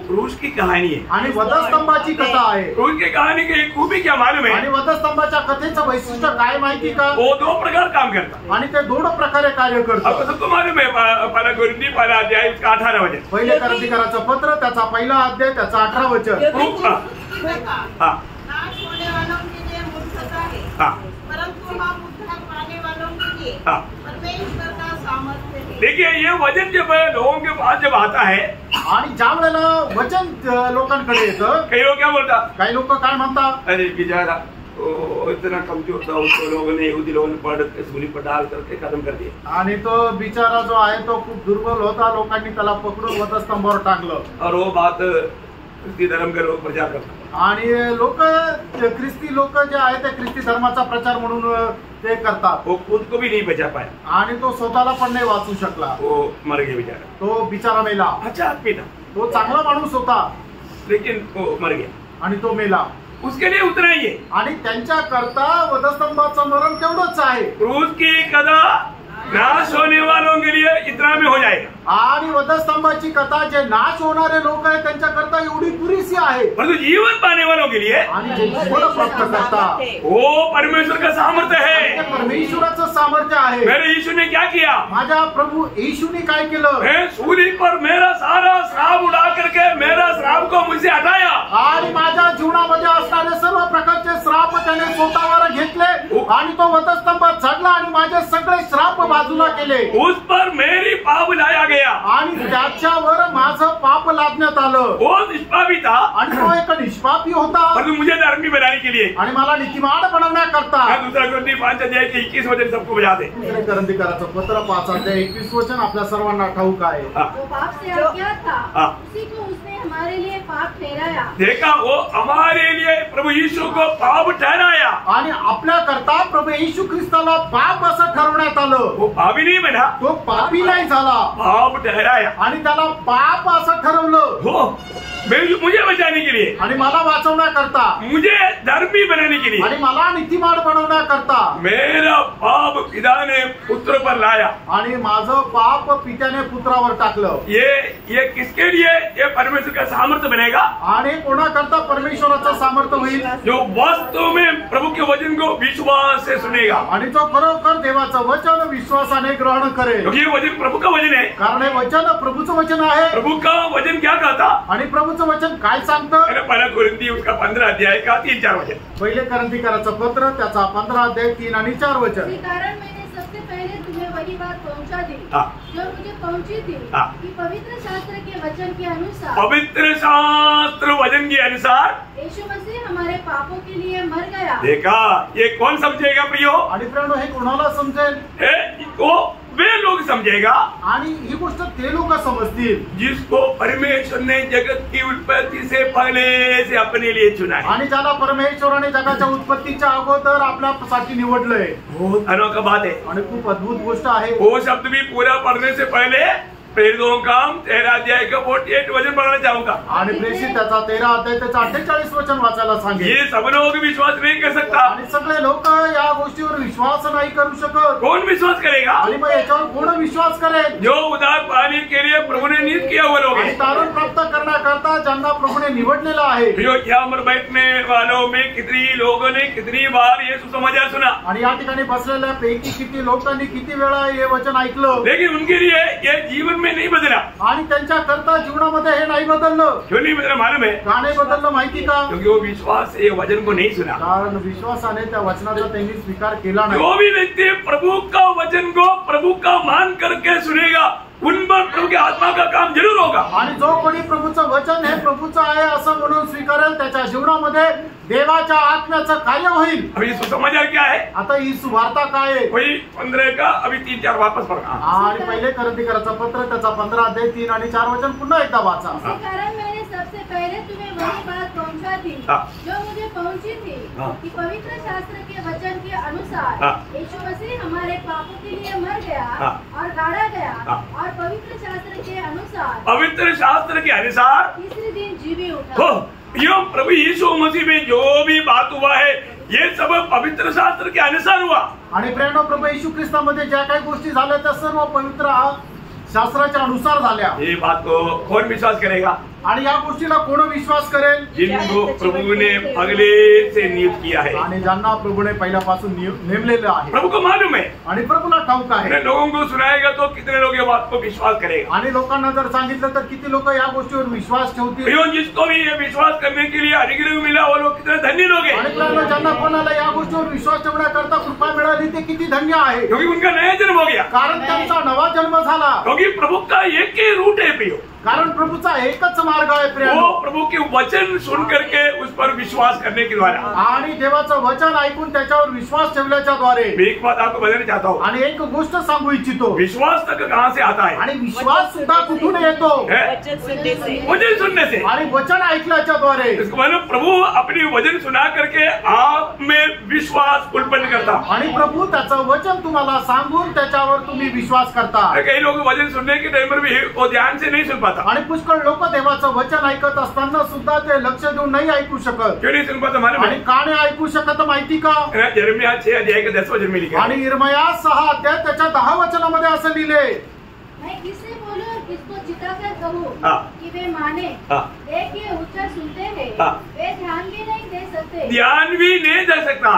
क्रूस की कहानी है आणि वधस्तंभाची कथा आहे. क्रूस की कहानी की खूबी क्या मालूम है? आणि वधस्तंभाच्या कथेचं वैशिष्ट्य काय माहिती का? वो 2 प्रकार काम करता. आणि ते 2 प्रकारे कार्य करतात. आपको सबको मालूम है. पहला कोरिन्थी पहला अध्याय उसका 18 वचन. पहिले कोरिन्थीकराचं पत्र त्याचा पहिला अध्याय त्याचा 18 वचन. नाश होने वालों के लिए मूर्खता है, परंतु हम उद्धार पाने वालों के लिए परमेश्वर का सामर्थ्य है. देखिए, ये वचन जब लोगों के पास जब आता है, आणि ज्या वेळेला वचन लोकांकडे येतं, कई लोग क्या बोलता? काही लोक काय म्हणतात? अरे बेचारा इतना कमजोर था, उसको लोगों ने यहूदी लोगों ने पढ़ के सूली पर डाल करके खत्म कर दिया. आणि तो बिचारा जो आहे तो खूप दुर्बल होता, लोकांनी त्याला पकडून वधस्तंभावर टाकलं. और वो बात ख्रिस्ती धर्म के लोग प्रचार करतात. आणि लोक ख्रिस्ती लोक जे आहे ते ख्रिस्ती धर्माचा प्रचार म्हणून ते करतात. वो खुद को भी नहीं बचा पाया. आणि तो स्वतःला पण नाही वाचू शकला. वो मर गया बेचारा. तो बिचारा मेला. अच्छा आदमी था, तो चांगला माणूस होता, लेकिन वो मर गया. आणि तो मेला. उसके लिए उतना ही है. आणि त्यांच्या करता वधस्तंभाचं मरण तेवढंच आहे. क्रूस की कथा नाश होने वालों के लिए इतना में हो जाएगा. आणि वधस्तंभाची कथा जे नाश होणारे लोक आहेत त्यांच्याकरता एवढी पुरेशी आहे. परंतु जीवन पाने वालों के लिए आणि जे जीवन प्राप्त करतात वो परमेश्वर का सामर्थ्य है. परमेश्वराचं सामर्थ्य आहे. मेरे यीशु ने क्या किया? माझ्या प्रभू येशूने काय केलं? सूली पर मेरा सारा श्राप उड़ा करके मेरा श्राप को मुझसे हटाया. आणि माझ्या जीवनामध्ये असणारे सर्व प्रकारचे श्राप त्याने स्वतःवर घेतले आणि तो वधस्तंभ चढला आणि माझे सगळे श्राप बाजूला केले. उस पर मेरी पाप लाया गया आणि त्याच्यावर माझं पाप लादण्यात आलं. वो निष्पापी था आणि तो एक निष्पापी होता परंतु मुझे धर्मी बनाने के लिए आणि मला नीतिमान बनवण्याकरता. दूसरा कोरिन्थी 5:21 वचन सबको बजा दे. दुसरे करंथीकराचं पत्र 5:21 वचन आपल्या सर्वांना ठाऊक आहे. जो पाप से अज्ञात था उसी को उसने हमारे लिए पाप ठहराया. देखा, वो हमारे लिए प्रभु यीशु को पाप ठहराया. आणि आपल्या करता प्रभू येशू ख्रिस्ताला पाप असं ठरवण्यात आलं. वो पापी नहीं बना, तो पापी नाही झाला पाप ठहराया. आणि त्याला पाप असं ठरवलं हो मुझे बचाने के लिए, आणि मला वाचवण्याकरता, मुझे धर्मी बनाने के लिए आणि मला नीतिमान बनवण्याकरता. मेरा पाप पिता ने पुत्र पर लाया. आणि माझं पाप पित्याने पुत्रावर टाकलं. ये किसके लिए? ये परमेश्वर का सामर्थ्य बनेगा. आणि कोणाकरता? परमेश्वराचं सामर्थ्य होईल जो वास्तव में प्रभु के वचन को विश्वास से सुनेगा. आणि जो खरोखर देवाचं वचन विश्वासाने ग्रहण करेल. क्योंकि ये वचन प्रभु का वचन है. कारण हे वचन प्रभूचं वचन आहे. प्रभु का वचन क्या कहता? आणि प्रभूचं वचन काय सांगतं? पहला कोरिन्थी उसका 15 अध्याय का 3-4 वचन. पहिले करंथीकराचं पत्र त्याचा 15 अध्याय 3 आणि 4 वचन. इसी कारण मैंने सबसे पहले तुम्हें वही बात पहुंचा दी जो मुझे पहुंची थी कि पवित्र शास्त्र के वचन के अनुसार, पवित्र शास्त्र वचन के अनुसार यीशु मसीह हमारे पापों के लिए मर गया. देखा, ये कौन समझेगा प्रियो? आणि प्रियो हे कोणाला समजेल? वो वे लोग समझेगा आणि ही गोष्ट ते लोक समजतील जिसको परमेश्वर ने जगत की उत्पत्ति से पहले से अपने लिए चुना है. आणि ज्याला परमेश्वराने जगाच्या उत्पत्तीच्या अगोदर आपल्यासाठी निवडलंय. बहुत अनोखा बात है आणि खूप अद्भुत गोष्ट आहे. वो शब्द भी पूरा पढ़ने से पहले प्रेरितों का 13 अध्याय का 48 वचन पढ़ना चाहूंगा. आणि प्रेषित त्याचा 13 अध्याय त्याचा 48 वचन वाचायला सांगेल. ये सब लोग विश्वास नहीं कर सकता. आणि सगळे लोक या गोष्टीवर विश्वास नाही करू शकत. कौन विश्वास करेगा? आणि मग याच्यावर कोण विश्वास करेल? जो उद्धार पाने के लिए प्रभु ने नियुक्त किया हुए लोग आणि हैं. तारण प्राप्त करण्याकरता ज्यांना प्रभूने निवडलेला आहे. जो यहाँ पर बैठने वालों में कितनी लोगों ने कितनी बार ये सुसमाचार सुना. आणि या ठिकाणी बसलेल्या पैकी किती लोकांनी किती वेळा हे वचन ऐकलं. लेकिन उनके लिए ये जीवन में नहीं बदला. आणि त्यांच्या करता जीवनामध्ये हे नाही बदललं. क्यों नहीं बदला मालूम है? का नाही बदललं माहिती का? क्योंकि वो विश्वास से ये वचन को नहीं सुना. कारण विश्वासाने त्या वचनाचा त्यांनी स्वीकार केला नाही. जो भी व्यक्ति प्रभु का वचन को प्रभु का मान करके सुनेगा उन पर प्रभु के आत्मा का काम जरूर होगा. आणि जो कोणी प्रभूचं वचन हे प्रभूचं आहे असं म्हणून स्वीकारेल त्याच्या जीवनामध्ये देवाच्या आत्म्याचं कार्य होईल. अभी सुसमाचार क्या है? आता ही सुवार्ता काय आहे? वही 15 का अभी 3-4 वापस पढ़ना. आणि पहिले करंथीकराचं पत्र त्याचा 15 अध्याय 3 आणि 4 वचन पुन्हा एकदा वाचा. इसी कारण मैंने सबसे पहले तुम्हें वही बात पहुंचा दी जो मुझे पहुंची थी कि पवित्र शास्त्र के वचन के अनुसार यीशु मसीह हमारे पापों के लिए मर गया और गाड़ा गया और पवित्र शास्त्र के अनुसार तीसरे दिन जीवी उठा. यो प्रभु यीशु मसीह में जो भी बात हुआ है ये सब पवित्र शास्त्र के अनुसार हुआ. आणि प्रेरणा प्रभू येशू ख्रिस्तामध्ये ज्या काही गोष्टी झाल्या त्या सर्व पवित्र शास्त्राच्या अनुसार झाल्या. ये बात को कौन विश्वास करेगा? आणि या गोष्टीला कोण विश्वास करेल? जिनको प्रभु ने पहले से नियुक्त किया है. आणि ज्यांना प्रभूने पहिल्यापासून नेमलेलं आहे. प्रभु को मालूम है. आणि प्रभूला ठाऊक आहे. लोगों को सुनाएगा तो कितने लोग ये बात को विश्वास करेगा. आणि लोकांना जर सांगितलं तर किती लोक या गोष्टीवर विश्वास ठेवतील. जिसको भी ये विश्वास करने के लिए अनुग्रह मिला वो लोग कितने धन्य लोग हैं. आणि ज्यांना कोणाला या गोष्टीवर विश्वास ठेवण्याकरता कृपा मिळाली ते किती धन्य आहे. क्योंकि उनका नया जन्म हो गया. कारण त्यांचा नवा जन्म झाला. क्योंकि प्रभु का एक ही रूट है प्रियो. कारण प्रभुचा एकच मार्ग आहे प्रिय. वो प्रभु के वचन सुन करके उस पर विश्वास करने के द्वारा आणि देवाचं वचन ऐकून त्याच्यावर विश्वास ठेवल्याच्या द्वारे. मैं एक बात आपको बताना चाहता हूँ. आणि एक गोष्ट सांगू इच्छितो. विश्वास तक कहाँ से आता है? आणि विश्वास सुद्धा कुठून येतो? वचन सुनने से. आणि वचन ऐकल्याच्या द्वारे. मतलब प्रभु अपनी वचन सुना करके आप में विश्वास उत्पन्न करता. आणि प्रभु त्याचं वचन तुम्हाला सांगून त्याच्यावर तुम्ही विश्वास करता. कई लोग वचन सुनने के टाइम पर भी वो ध्यान से नहीं सुन पाता. आणि पुष्कळ लोक देवाचं वचन ऐकत असताना सुद्धा ते लक्ष देऊन नाही ऐकू शकत. क्यों नहीं सुन पाता मालूम है? आणि का नाही ऐकू शकत माहिती का? यिर्मयाह 6 अध्याय का 10 वचन में लिखा है. आणि यिर्मयाह 6 अध्याय त्याच्या 10 वचनामध्ये असं लिहिले. मैं किससे बोलूं किसको चिताकर कहूं कि वे माने. देखिए उच्चार सुनते हैं वे ध्यान भी नहीं दे सकते. ध्यान भी नहीं दे सकता.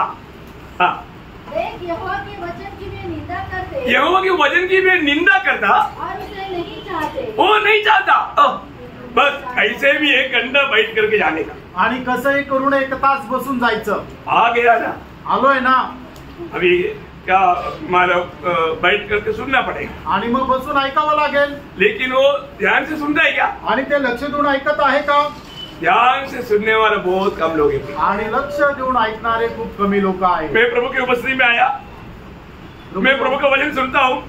देख यहोवा के वचन की वे निंदा करते. यहोवा के वचन की वे निंदा करता और उसे नहीं चाहते. वो नहीं चाहता. बस ऐसे भी 1 घंटा बैठ करके जाने का. आणि कसंही करून एक तास बसून जायचं. आ गया ना, आलोय ना, अभी क्या मालूम बैठ करके सुनना पड़ेगा. आणि मग बसून ऐकावं लागेल. लेकिन वो ध्यान से सुनता है क्या? आणि ते लक्ष देऊन ऐकत आहे का? ध्यान से सुनने वाला बहुत कम लोग हैं. आणि लक्ष देऊन ऐकणारे खूप कमी लोक आहेत. मैं प्रभु की उपस्थिति में आया, मैं प्रभु का वचन सुनता हूँ.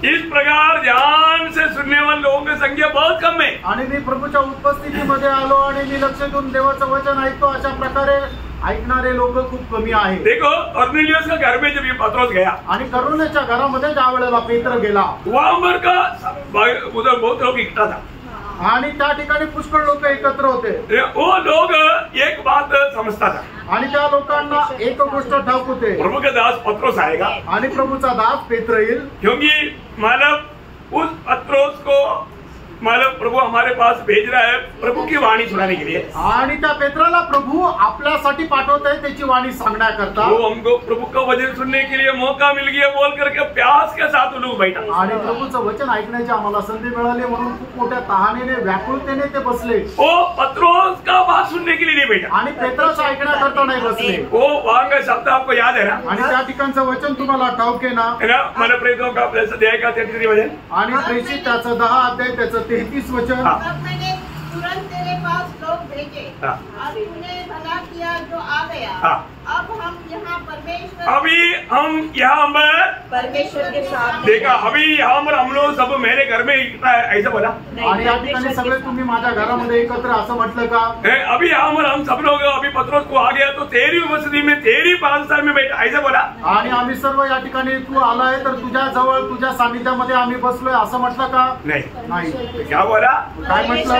इस प्रकार ध्यान से सुनने वाले लोगों की संख्या बहुत कम है. आणि मी प्रभूच्या उपस्थितीमध्ये आलो आणि मी लक्ष देऊन देवाचं वचन ऐकतो. अशा प्रकारे ऐकणारे लोक खूप कमी आहेत. देखो, कॉर्नेलियस का घर में जब ये पत्रोस गया, आणि करुणेच्या घरामध्ये ज्या वेळेला पेत्र गेला, वहां पर का उधर बहुत लोग इकट्ठा था. आणि त्या ठिकाणी पुष्कळ लोक एकत्र होते. वो लोग एक बात समझता था, आणि त्या लोकांना एक गोष्ट ठाऊक होते, प्रभु का दास पत्रोस आएगा. आणि प्रभूचा दास पेत्र येईल. क्योंकि मालव उस पत्रोस को मालव प्रभु हमारे पास भेज रहा है प्रभु की वाणी सुनाने के लिए. आणि त्या पेत्राला प्रभू आपल्यासाठी पाठवत आहे त्याची वाणी सांगण्याकरता. वो हमको प्रभु का वचन सुनने के लिए मौका मिल गया बोल करके प्यास के साथ वो लोग बैठा. आणि प्रभूचं वचन ऐकण्याची आम्हाला संधी मिळाली म्हणून खूप मोठ्या तहानेने व्याकुळतेने ते बसले. वो पत्रोस का बात सुनने के लिए नहीं बैठा. आणि पेत्राचं ऐकण्याकरता नाही बसले. वो वहां का शब्द आपको याद है ना? आणि त्या ठिकाणचं वचन तुम्हाला ठाऊक आहे ना? है ना? मन प्रेरितों का अध्याय का 33 वचन, आणि प्रेषित त्याचं 10 अध्याय त्याचं 33 वचन. तब मैंने तुरंत तेरे पास लोग भेजे और तूने भला किया जो आ गया. अब हम यहाँ परमेश्वर परमेश्वर के साथ देखा, अभी यहाँ पर हम लोग सब मेरे घर में इकट्ठा है, ऐसा बोला. आणि या ठिकाणी सगळे तुम्ही माझ्या घरामध्ये एकत्र असं म्हटलं का? अभी यहाँ पर हम सब लोग अभी पत्रोस को आ गया तो तेरी उपस्थिति में तेरी पादचार में बैठा, ऐसा बोला. आणि आम्ही सर्व या ठिकाणी तू आलाय तर तुझ्या जवळ तुझ्या सानिध्यामध्ये आम्ही बसलोय असं म्हटलं का? नहीं. क्या बोला? काय म्हटलं?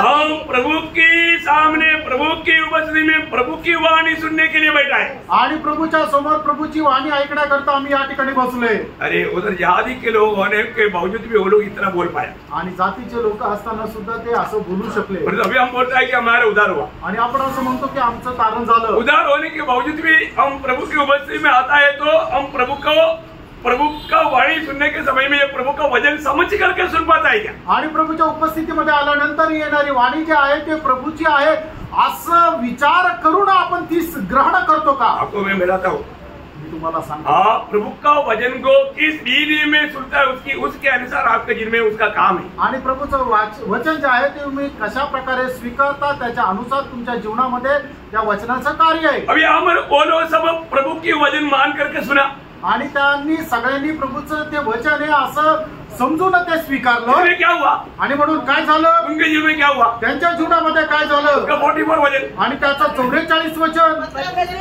हम प्रभु के सामने प्रभु की उपस्थिति में प्रभु की वाणी सुनने के लिए बैठा है. आणि प्रभूच्या समोर प्रभूची वाणी ऐकण्याकरता आम्ही या ठिकाणी बसलोय. अरे उधर जाति के लोग होने के बावजूद भी वो लोग इतना बोल पाया. आणि जातीचे लोक असताना सुद्धा ते असं बोलू शकले. अभी हम बोलता है कि हमारा उद्धार हुआ. आणि आपण असं म्हणतो की आमचं तारण झालं. उद्धार होने के बावजूद भी हम प्रभु की उपस्थिति में आता है तो हम प्रभु का वाणी सुनने के समय में प्रभु का वचन समझ करके सुन पाता है क्या? आणि प्रभूच्या उपस्थितीमध्ये आल्यानंतर येणारी वाणी जी आहे ते प्रभूची आहे असं विचार करून आपण ती ग्रहण करतो का? आपको मैं मिलाता हूँ, मी तुम्हाला सांगतो. आप प्रभु का वचन को किस रीति में सुनता है उसके अनुसार आपके जिनमें उसका काम है. आणि प्रभूचं वचन जे आहे ते तुम्ही कशा प्रकारे स्वीकारता त्याच्या अनुसार तुमच्या जीवनामध्ये त्या वचनाचं कार्य आहे. अभी हम बोलो सब प्रभु की वचन मान करके सुना. आणि त्यांनी सगळ्यांनी प्रभूचं ते वचन आहे असं समजून ते स्वीकारलं. क्या हुआ? आणि म्हणून काय झालं? उनके जीवन में क्या हुआ? त्यांच्या जीवनामध्ये काय झालं? उसका 44 वचन आणि त्याचं 44 वचन.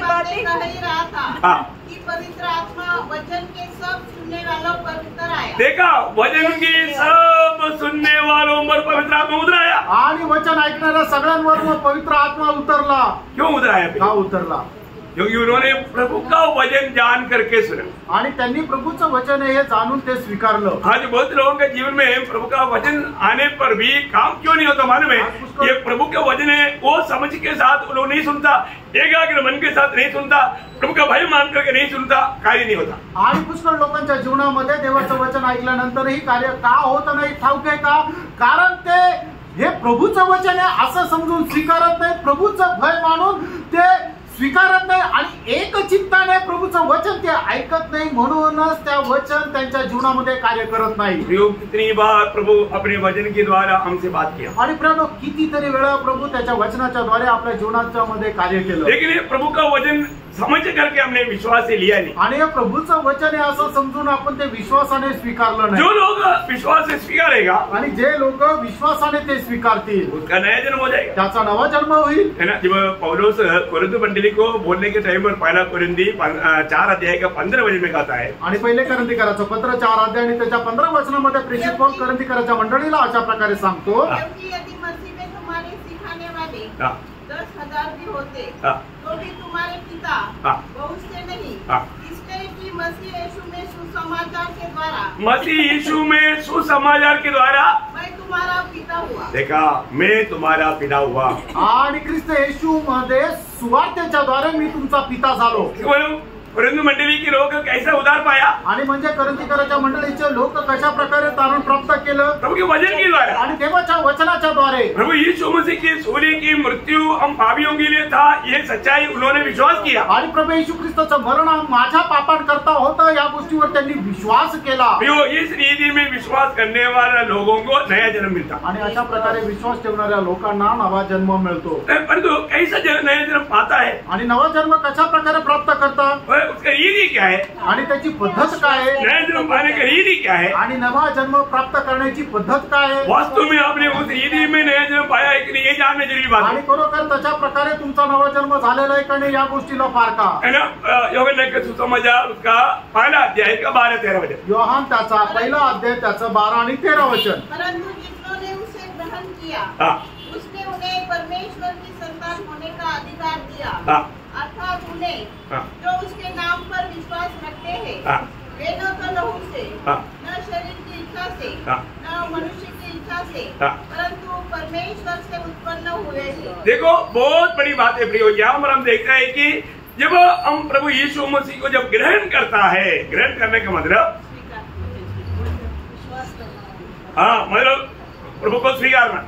बातें कह ही रहा था कि पवित्र आत्मा वचन के सब सुनने वालों पर उतर आया. देखा, वचन की सब सुनने वालों पर पवित्र आत्मा उतर आया. आणि वचन ऐकणाऱ्या सगळ्यांवर मग पवित्र आत्मा उतरला. क्यों उतर आया? का उतरला? क्योंकि उन्होंने प्रभु का वचन जान करके सुना. आणि त्यांनी प्रभूचं वचन हे जाणून ते स्वीकारलं. आज बहुत लोगों के जीवन में प्रभु का वचन आने पर भी काम क्यों नहीं होता मालूम है? ये प्रभु का वचन है वो समझ के साथ लोग नहीं सुनता, एकाग्र मन के साथ नहीं सुनता, प्रभु का भय मान करके नहीं सुनता, कार्य नहीं होता. आणि पुष्कळ लोकांच्या जीवनामध्ये देवाचं वचन ऐकल्यानंतरही कार्य का होत नाही ठाऊक आहे का? कारण ते हे प्रभूचं वचन आहे असं समजून स्वीकारत नाही, प्रभूचं भय मानून ते स्वीकारत नाही आणि एक चित्ताने प्रभूचं वचन ते ऐकत नाही. म्हणूनच त्या वचन त्यांच्या जीवनामध्ये कार्य करत नाही. कितनी बार प्रभु अपने वचन के द्वारा हमसे बात किया. आणि प्रियानो, कितीतरी वेळा प्रभू त्याच्या वचनाच्या द्वारे आपल्या जीवनाच्या मध्ये कार्य केलं. लेकिन प्रभु का वचन समझ करके हमने विश्वास से लिया नहीं. आणि हे प्रभूचं वचन आहे असं समजून आपण ते विश्वासाने स्वीकारलं नाही. जो लोग विश्वास से स्वीकारेगा आणि जे लोक विश्वासाने ते स्वीकारतील उसका नया जन्म हो जाएगा. त्याचा नवा जन्म होईल. है ना? जब पौलुस कोरिन्थ मंडली को बोलने के टाइम पर पहला कोरिन्थी 4 अध्याय का 15 वचन में कहता है. आणि पहिले कोरिन्थीकराचं पत्र 4 अध्याय आणि त्याच्या 15 वचनामध्ये प्रेषित पौल कोरिन्थीकराच्या मंडळीला अशा प्रकारे सांगतो. क्योंकि यदि मसीह में तुम्हारे सिखाने वाले 10,000 भी होते तो भी तुम्हारे पिता बहुत से नहीं. इसलिए कि मसीह यीशु में सुसमाचार के द्वारा मैं तुम्हारा पिता हुआ. देखा, मैं तुम्हारा पिता हुआ. आणि ख्रिस्त येशू मध्ये सुवार्तेच्या द्वारे मी तुमचा पिता झालो. परंतु मंडली की लोक कैसा उद्धार पाया, आणि म्हणजे करंथीकराच्या मंडळीचे लोक कशा प्रकारे तारण प्राप्त केलं, प्रभु के वचन के द्वारा, आणि देवाच्या वचनाच्या द्वारे। प्रभु यीशु मसीह की सूली की मृत्यु हम पापियों के लिए था, ये सच्चाई उन्होंने विश्वास किया, आणि प्रभू येशू ख्रिस्ताचं मरण माझ्या पापांकरता होतं या गोष्टीवर त्यांनी विश्वास केला। इस रीति में विश्वास करने वाले लोगों को नया जन्म मिलता, आणि अशा प्रकारे विश्वास ठेवणाऱ्या लोकांना नवा जन्म मिळतो। परंतु कैसा नया जन्म पाता है, आणि नवा जन्म कशा प्रकारे प्राप्त करतात, उसका रीति क्या है, आणि त्याची पद्धत काय आहे, नया जन्म पाने का रीति क्या है, आणि नवा जन्म प्राप्त करण्याची पद्धत काय आहे। वास्तव में आपने उस रीति में नया जन्म पाया है कि नहीं, ये जानने जरूरी बात आणि है। खरोखर तशा प्रकारे तुमचा नवा जन्म झालेला आहे का नाही या गोष्टीला पारखा। है ना, यूहन्ना का सुसमाचार उसका पहला अध्याय का 12-13 वचन, योहान त्याचा पहिला अध्याय त्याचं 12 आणि 13 वचन। परंतु जिन्होंने उसे ग्रहण किया, उसने उन्हें परमेश्वर की संतान होने का अधिकार दिया, अर्थात उन्हें जो उसके नाम पर विश्वास रखते हैं, वे न तो लहू से, न शरीर की इच्छा से, न मनुष्य की इच्छा से, परंतु परमेश्वर से उत्पन्न हुए हैं। देखो बहुत बड़ी बात है प्रियो, यहाँ पर हम देखते हैं कि जब हम प्रभु यीशु मसीह को जब ग्रहण करता है, ग्रहण करने का मतलब मतलब प्रभु को स्वीकारना,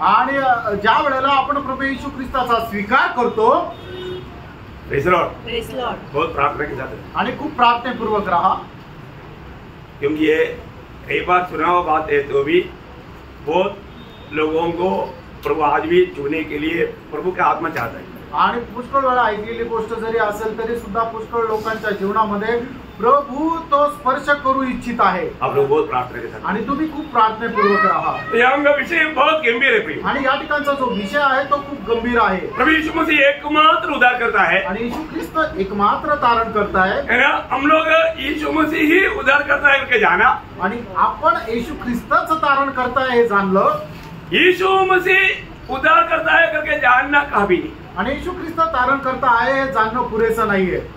आणि ज्या वेळेला आपण प्रभू येशू ख्रिस्ताचा स्वीकार करतो, बहुत प्रार्थना के साथ आणि खूप प्रार्थनापूर्वक राहा, क्योंकि ये कई बार सुना हुआ बात है, तो भी बहुत लोगों को प्रभु आज भी छूने के लिए प्रभु का आत्मा चाहता है। आणि पुष्कळ वेळा ऐकलेली गोष्ट जरी असेल तरी सुद्धा पुष्कळ लोकांच्या जीवनामध्ये प्रभू तो स्पर्श करू इच्छित आहे। आप लोग बहुत प्रार्थना के साथ, आणि तुम्ही खूप प्रार्थनापूर्वक राहा। यहाँ का विषय बहुत गंभीर है प्रिय, आणि या ठिकाणचा जो विषय आहे तो खूप गंभीर आहे। प्रभु यीशु मसीह एकमात्र उद्धार करता है, आणि येशू ख्रिस्त एकमात्र तारण करता है ना। हम लोग यीशु मसीह ही उद्धार करता है करके जाना, आणि आपण येशू ख्रिस्तच तारण करताय हे जाणलं, यीशु मसीह उद्धार करता है करके जानना काफी नहीं, आणि येशू ख्रिस्त तारण करता आहे हे जाणणं पुरेसं नाहीये।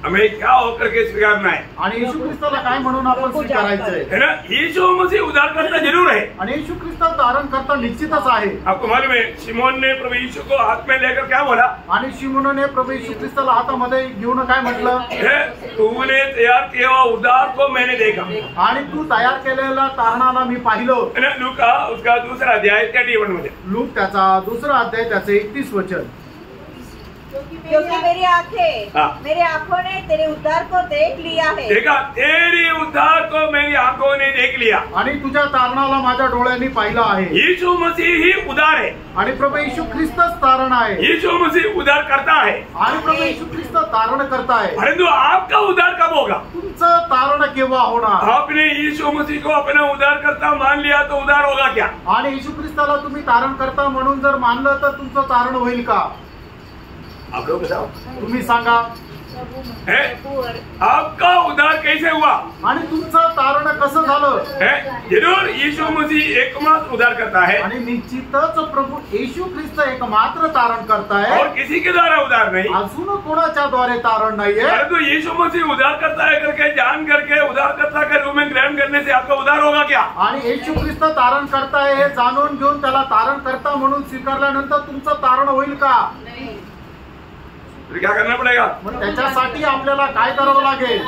हमें क्या होकर के स्वीकारना है, आणि येशू ख्रिस्ताला काय म्हणून आपण स्वीकारायचंय, है ना। यीशु मसीह उद्धार करता जरूर है, आणि येशू ख्रिस्त तारण करता निश्चितच आहे। आपको मालूम है शिमोन ने प्रभु यीशु को हाथ में लेकर क्या बोला, आणि शिमोनने प्रभु येशू ख्रिस्ताला हातामध्ये घेऊन काय म्हटलं, तूने तैयार किया हुआ उद्धार को मैंने देखा, आणि तू तयार केलेला तारणाला मी पाहिलं, है ना। लूका उसका दूसरा अध्याय 31 मध्ये, लूक त्याचा दुसरा अध्याय त्याचे 31 वचन। क्योंकि मेरी आंखों ने तेरे उद्धार को देख लिया है, देखा तेरी उद्धार को मेरी आंखों ने देख लिया, आणि तुझ्या तारणाला माझ्या डोळ्यांनी पाहिलं आहे। यीशु मसीह ही उद्धार है, आणि प्रभू येशू ख्रिस्तच तारण आहे, यीशु मसीह उद्धार करता है, आणि प्रभू येशू ख्रिस्त तारण करताय। परंतु आपका उद्धार कब होगा, तुमचं तारण केव्हा होणार। आपने यीशु मसीह को अपना उद्धार करता मान लिया तो उद्धार होगा क्या, आणि येशू ख्रिस्ताला तुम्ही तारण करता म्हणून जर मानलं तर तुमचं तारण होईल का, आप लोग बताओ, तुम्ही सांगा। आपका उद्धार कैसे हुआ, आणि तुमचं तारण कसं झालं। जरूर यीशु मसीह एकमात्र उद्धार करता है, आणि निश्चितच प्रभू येशू ख्रिस्त एकमात्र तारण करताय, और किसी के द्वारा उद्धार नहीं, अजून कोणाच्या द्वारे तारण नाहीये। परंतु यीशु मसीह उद्धार करता है करके जान करके उद्धारकर्ता के रूप में ग्रहण करने से आपका उद्धार होगा क्या, आणि येशू ख्रिस्त तारण करताय हे जाणून घेऊन त्याला तारण करता म्हणून स्वीकारल्यानंतर तुमचं तारण होईल का, फिर क्या करना पड़ेगा, मग त्याच्यासाठी आपल्याला काय करावं लागेल।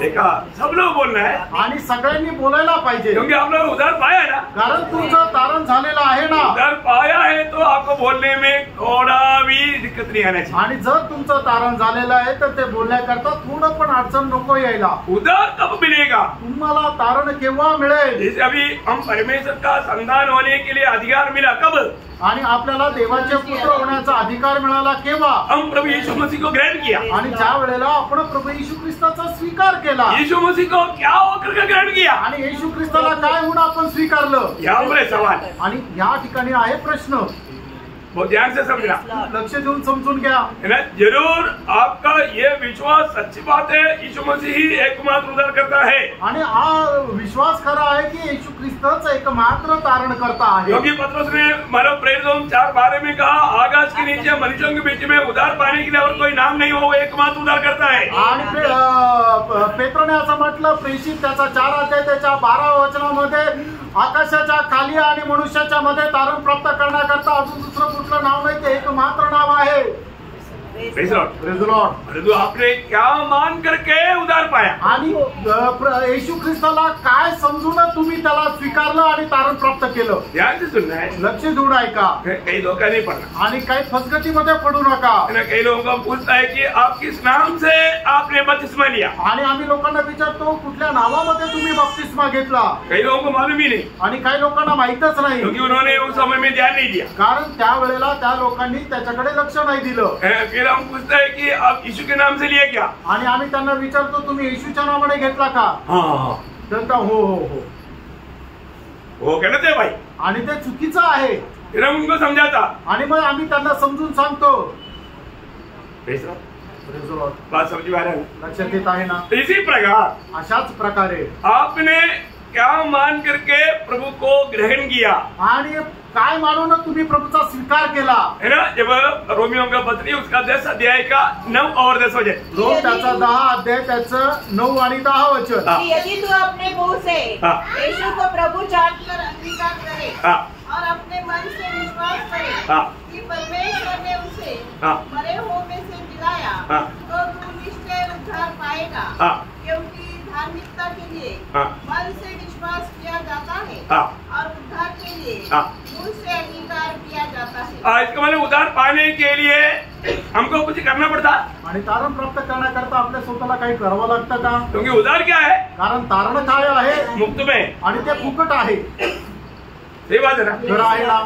देखा सब लोग बोलना है, आणि सगळ्यांनी बोलायला पाहिजे, क्योंकि आप लोग उद्धार पाया है ना, कारण तुमचं तारण झालेलं आहे ना। उद्धार पाया है तो आपको बोलने में थोड़ा भी दिक्कत नहीं आना चाहिए, आणि जर तुमचं तारण झालेलं आहे तर ते बोलण्याकरता थोडं पण अडचण नको यायला। उद्धार कब मिलेगा, तुम्हाला तारण केव्हा मिळेल, जैसे अभी हम परमेश्वर का संतान होने के लिए अधिकार मिला कब, आणि आपल्याला देवाचे पुत्र होण्याचा अधिकार मिळाला केव्हा, हम प्रभु यीशु मसीह को ग्रहण किया, आणि ज्या वेळेला आपण प्रभू येशू ख्रिस्ताचा स्वीकार केला। यीशु मसीह को क्या होकर के ग्रहण किया, आणि येशू ख्रिस्ताला काय होऊन आपण स्वीकारलं, यहाँ पर सवाल, आणि या ठिकाणी आहे प्रश्न, बहुत ध्यान से समझना, लक्ष देऊन समजून घ्या। है ना। जरूर आपका ये विश्वास सच्ची बात है, यीशु मसीह ही एकमात्र उद्धार करता है, आणि हा विश्वास खरा आहे की येशू ख्रिस्तच एकमात्र तारण करता आहे, क्योंकि पतरस ने मानव प्रेरित 4:12 में कहा, आकाश के नीचे मनुष्यों के बीच में उद्धार पाने के लिए और कोई नाम नहीं हो, वो एकमात्र उद्धार करता है। आणि पेत्रने असं म्हटलं, प्रेषित त्याचा 4 अध्याय त्याच्या 12 वचनामध्ये, आकाशाच्या खाली आणि मनुष्याच्या मध्ये तारण प्राप्त करण्याकरता अजून दुसरं कुठलं नाव नाही, ते एकमात्र नाव आहे। Praise the Lord. परंतु आपने क्या मान करके उद्धार पाया? आणि येशू ख्रिस्ताला काय समजून तुम्ही त्याला स्वीकारलं आणि तारण प्राप्त केलं? ध्यान से सुनना है, लक्ष देऊन ऐका. कई धोखा नहीं पड़ना. आणि काही फसगतीमध्ये पडू नका. कई लोगों को पूछता है कि आप किस नाम से आपने बपतिस्मा लिया? आणि आम्ही लोकांना विचारतो कुठल्या नावामध्ये तुम्ही बपतिस्मा घेतला? कई लोगों को मालूम ही नहीं, आणि काही लोकांना माहितच नाही, क्योंकि उन्होंने उस समय में ध्यान नहीं दिया. कारण त्यावेळेला त्या लोकांनी त्याच्याकडे लक्ष नाही दिलं. फिर हम पूछते हैं कि आप यीशु के नाम से लिए क्या? आणि आम्ही त्यांना विचारतो तुम्ही येशूच्या नावाने घेतला का? हाँ. तर हो हो हो वो गलत है भाई, आणि ते चुकीचं आहे. फिर हम उनको समझाता. आणि मग आम्ही त्यांना समजून सांगतो. बात समझ में आ रहा है? लक्षात येत आहे ना? इसी प्रकार अशाच प्रकारे आपने क्या मान करके प्रभु को ग्रहण किया? आणि काय मानून तुम्ही प्रभूचा स्वीकार केला? है ना. जब रोमियो का पत्री उसका 10 अध्याय का 9 और 10 वचन, रोम त्याचा 10 अध्याय त्याचं 9 आणि 10 वचन. यदि तू अपने मुंह से यीशु को प्रभु जानकर अंगीकार करे और अपने मन से विश्वास करे कि परमेश्वर ने उसे मरे हुओं में से जिलाया, तो तू निश्चय उद्धार पाएगा. क्योंकि धार्मिकता के लिए मन से विश्वास किया जाता है और उद्धार के लिए मुंह से अंगीकार किया जाता है. इसका मतलब उद्धार पाने के लिए हमको कुछ करना पड़ता. आणि तारण प्राप्त करण्याकरता आपल्या स्वतःला काही करावं लागतं का? क्योंकि उद्धार क्या है? कारण तारण काय आहे? मुफ्त में, आणि ते फुकट आहे. सही बात है ना? खरं आहे ना?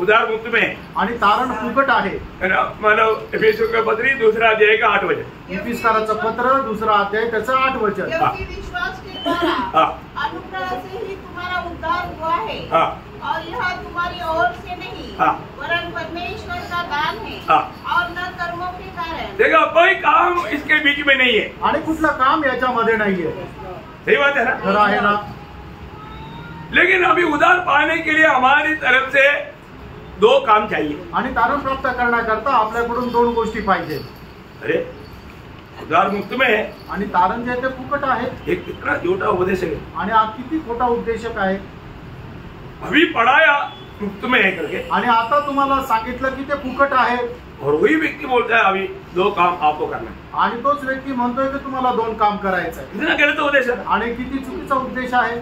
उद्धार मुफ्त में आणि तारण फुकट आहे. मतलब एफेसियों का पत्री 2 अध्याय का 8 वचन, इफिसकाराचं पत्र 2 अध्याय त्याचं 8 वचन. क्योंकि विश्वास के द्वारा अनुग्रह से ही तुम्हारा उद्धार हुआ है और यह तुम्हारी ओर से नहीं वरन परमेश्वर का दान है और न कर्मों के कारण. देखो कोई काम इसके बीच में नहीं है. आणि कुठलं काम याच्यामध्ये नाहीये. सही बात है ना? खरं आहे ना? लेकिन अभी उद्धार पाने के लिए हमारी तरफ से 2 काम चाहिए. आणि तारण प्राप्त करण्याकरता आपल्याकडून 2 गोष्टी पाहिजे. अरे उद्धार मुफ्त में है आणि तारण जे ते फुकट आहे. एक कितना झूठा उपदेश है. आणि हा किती खोटा उद्देशक आहे. अभी पढ़ाया मुफ्त में है करके, आणि आता तुम्हाला सांगितलं की ते फुकट आहे. और वही व्यक्ति बोलता है अभी 2 काम आपको करना है. आणि तोच व्यक्ती म्हणतोय की तुम्हाला 2 काम करायचं आहे. कितना गलत उपदेश है. आणि किती चुकीचा उद्देश आहे.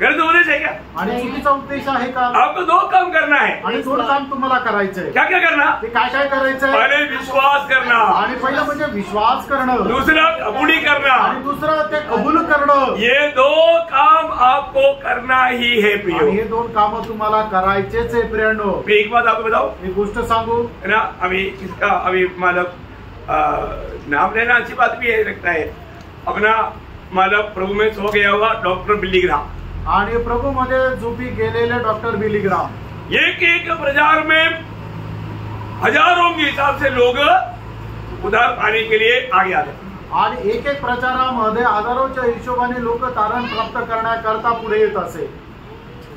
गलत उपदेश है क्या? आणि चुकीचा उद्देश आहे का? आपको 2 काम करना है. आणि 2 काम तुम्हाला करायचंय. क्या क्या करना? ते काय काय करायचंय? पहले विश्वास करना, आणि पहिलं म्हणजे विश्वास करणं. दूसरा कबूली करना, आणि दुसरं ते कबूल करणं. ये 2 काम आपको करना ही है प्रियो. आणि हे 2 काम तुम्हाला करायचेच आहे प्रियांनो. मैं एक बात आपको बताऊं, एक गोष्ट सांगू है ना. अभी इसका अभी मतलब नाम लेना अच्छी बात भी है लगता है. अपना मतलब प्रभु में सो गया हुआ डॉक्टर बिली ग्राम, आणि प्रभू मध्ये झोपी गेलेले डॉक्टर बिली ग्राम, एक प्रचार में हजारों के हिसाब से लोग उद्धार पाने के लिए आगे आते. आणि एक प्रचारामध्ये हजारोच्या हिशोबाने लोक तारण प्राप्त करण्याकरता पुढे येत असे.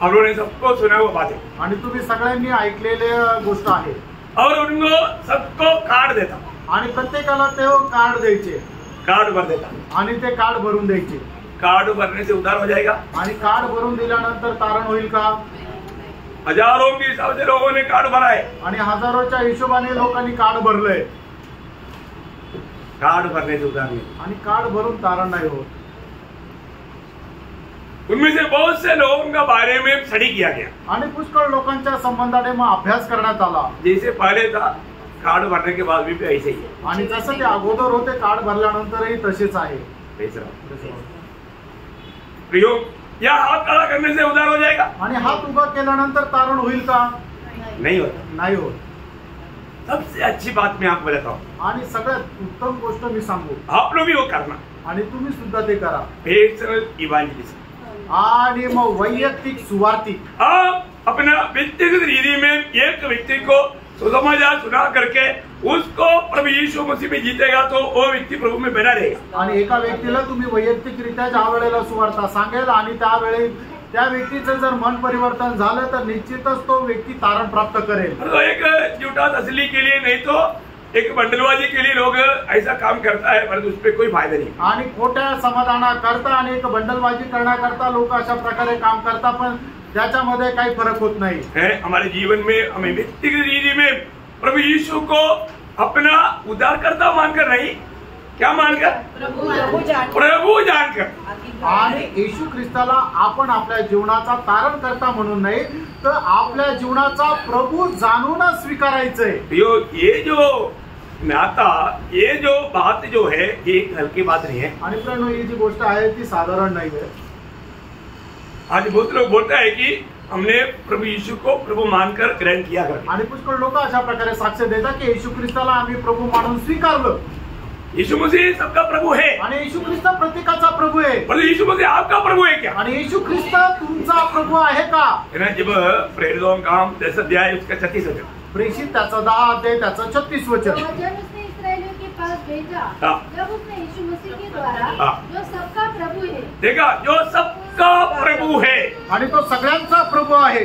आप लोगों ने सबको सुना हुआ बात है. आणि तुम्ही सगळ्यांनी ऐकलेले गोष्ट आहे. और उनको सबको कार्ड देता. आणि प्रत्येकाला ते कार्ड द्यायचे. कार्ड भर देता. आणि ते कार्ड भरून द्यायचे. कार्ड भरने से उद्धार हो जाएगा. आणि कार्ड भरून दिल्यानंतर तारण होईल का? हजारों के हिसाब से लोगों ने कार्ड भरा है. आणि हजारोच्या हिशोबाने लोकांनी कार्ड भरलंय. कार्ड भरने से उद्धार नहीं. आणि कार्ड भरून तारण नाही होत. उनमें से बहुत से लोगों का बारे में स्टडी किया गया. आणि पुष्कळ लोकांच्या संबंधाने मग अभ्यास करण्यात आला. जैसे पहले था कार्ड भरने के बाद भी ऐसे ही है. आणि जसं ते अगोदर होते कार्ड भरल्यानंतरही तसेच आहे. प्रियो, या हाथ खड़ा करने से उद्धार हो जाएगा? आणि हात उभा केल्यानंतर तारण होईल का? नहीं होता. नाही होत. सबसे अच्छी बात मैं आपको बताता हूँ, आणि सगळ्यात उत्तम गोष्ट मी सांगू, आप लोग भी वो करना. आणि तुम्ही सुद्धा ते करा. पर्सनल इवांजलिज्म. आणि मग वैयक्तिक सुवार्तिक. आप अपना व्यक्तिगत रीति में एक व्यक्ति को सुसमाचार सुना करके उसको प्रभु यीशु मसीह में जीतेगा तो वो व्यक्ति प्रभु में बना रहेगा. आणि एका व्यक्तीला तुम्ही वैयक्तिकरित्या ज्या वेळेला सुवार्ता सांगेल आणि त्यावेळी त्या व्यक्तीचं जर मन परिवर्तन झालं तर निश्चितच तो व्यक्ती तारण प्राप्त करेल. तो एक झूठा तसली के लिए नहीं तो एक बंडलबाजी के लिए लोग ऐसा काम करता है परंतु उस पर कोई फायदा नहीं। आणि खोट्या समाधाना करता आणि एक बंडलबाजी करण्याकरता लोक अशा प्रकारे काम करता, पण त्याच्यामध्ये काही फरक होत नाही। हमारे जीवन में हमें व्यक्तिगत रीति में प्रभु यीशु को अपना उद्धारकर्ता मानकर नहीं, क्या मानकर? प्रभु जानकर। आणि येशू ख्रिस्ताला आपण आपल्या जीवनाचा तारणकर्ता म्हणून नाही, तर आपल्या जीवनाचा प्रभू जाणूनच स्वीकारायचंय। ये जो नाता, ये जो बात जो है, ये हल्की बात नहीं है। आणि फ्रेंड, ही जी गोष्ट आहे ती साधारण नाही है। आज बहुत लोग बोलता है कि हमने प्रभु यीशु को प्रभू मानकर ग्रहण किया कर, आणि पुष्कळ लोक अशा प्रकारे साक्ष देतात की येशू ख्रिस्ताला आम्ही प्रभू मानून स्वीकारलं। यीशु मसीह सबका प्रभु है आणि येशू ख्रिस्त प्रत्येकाचा प्रभू आहे। परंतु यीशु मसीह आपका प्रभु है क्या? आणि येशू ख्रिस्त तुमचा प्रभू आहे का? जब प्रेरितों का काम 10 अध्याय उसका 36 वचन, प्रेषित त्याचा 10 अध्याय त्याचा 36 वचन। उसने इस्राएलियों के पास भेजा जब उसने यीशु मसीह के द्वारा जो सबका प्रभु है, देखा, जो सबका प्रभु है आणि तो सगळ्यांचा प्रभू आहे।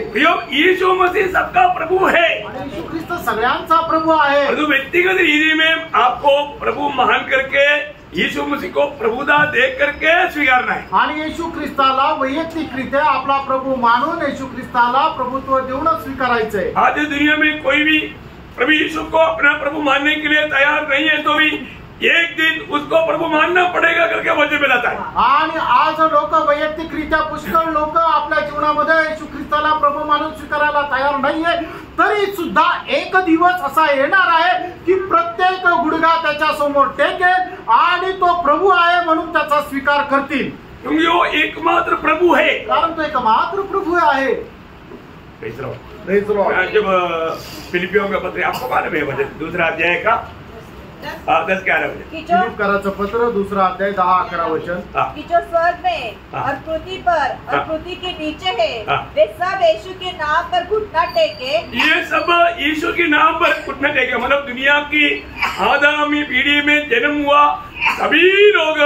यीशु मसीह सबका प्रभु है आणि येशू ख्रिस्त सगळ्यांचा प्रभू आहे। परंतु व्यक्तिगत रीति में आपको प्रभु मान करके यीशु मसीह को प्रभुता देख करके स्वीकारना है। आणि येशू ख्रिस्ताला वैयक्तिकरित्या आपला प्रभू मानून येशू ख्रिस्ताला प्रभुत्व देऊन स्वीकारायचंय। आज दुनिया में कोई भी प्रभु यीशु को अपना प्रभु मानने के लिए तैयार नहीं है, तो भी एक दिन उसको प्रभु मानना पड़ेगा करके वचन में लाता है। आणि आज लोक वैयक्तिकरित्या पुष्कळ लोक आपल्या जीवनामध्ये येशू ख्रिस्ताला प्रभू मानून स्वीकारायला तयार नाहीये, तरी सुद्धा एक दिवस असा येणार आहे की प्रत्येक गुडघा त्याच्या समोर टेकेल आणि तो प्रभू आहे म्हणून त्याचा स्वीकार करतील, क्योंकि वो एकमात्र प्रभु है, कारण तो एकमात्र प्रभू आहे। जब फिलिपियों का पत्र आपको मालूम है वचन 2 अध्याय का 10-11 वचन, फिलिप्पियों पत्र 2 अध्याय 10-11 वचन, कि जो स्वर्ग में और पृथ्वी पर और पृथ्वी के नीचे है वे सब यीशु के नाम पर घुटना टेके। ये सब यीशु के नाम पर घुटना टेके, मतलब दुनिया की आगामी पीढ़ी में जन्म हुआ सभी लोग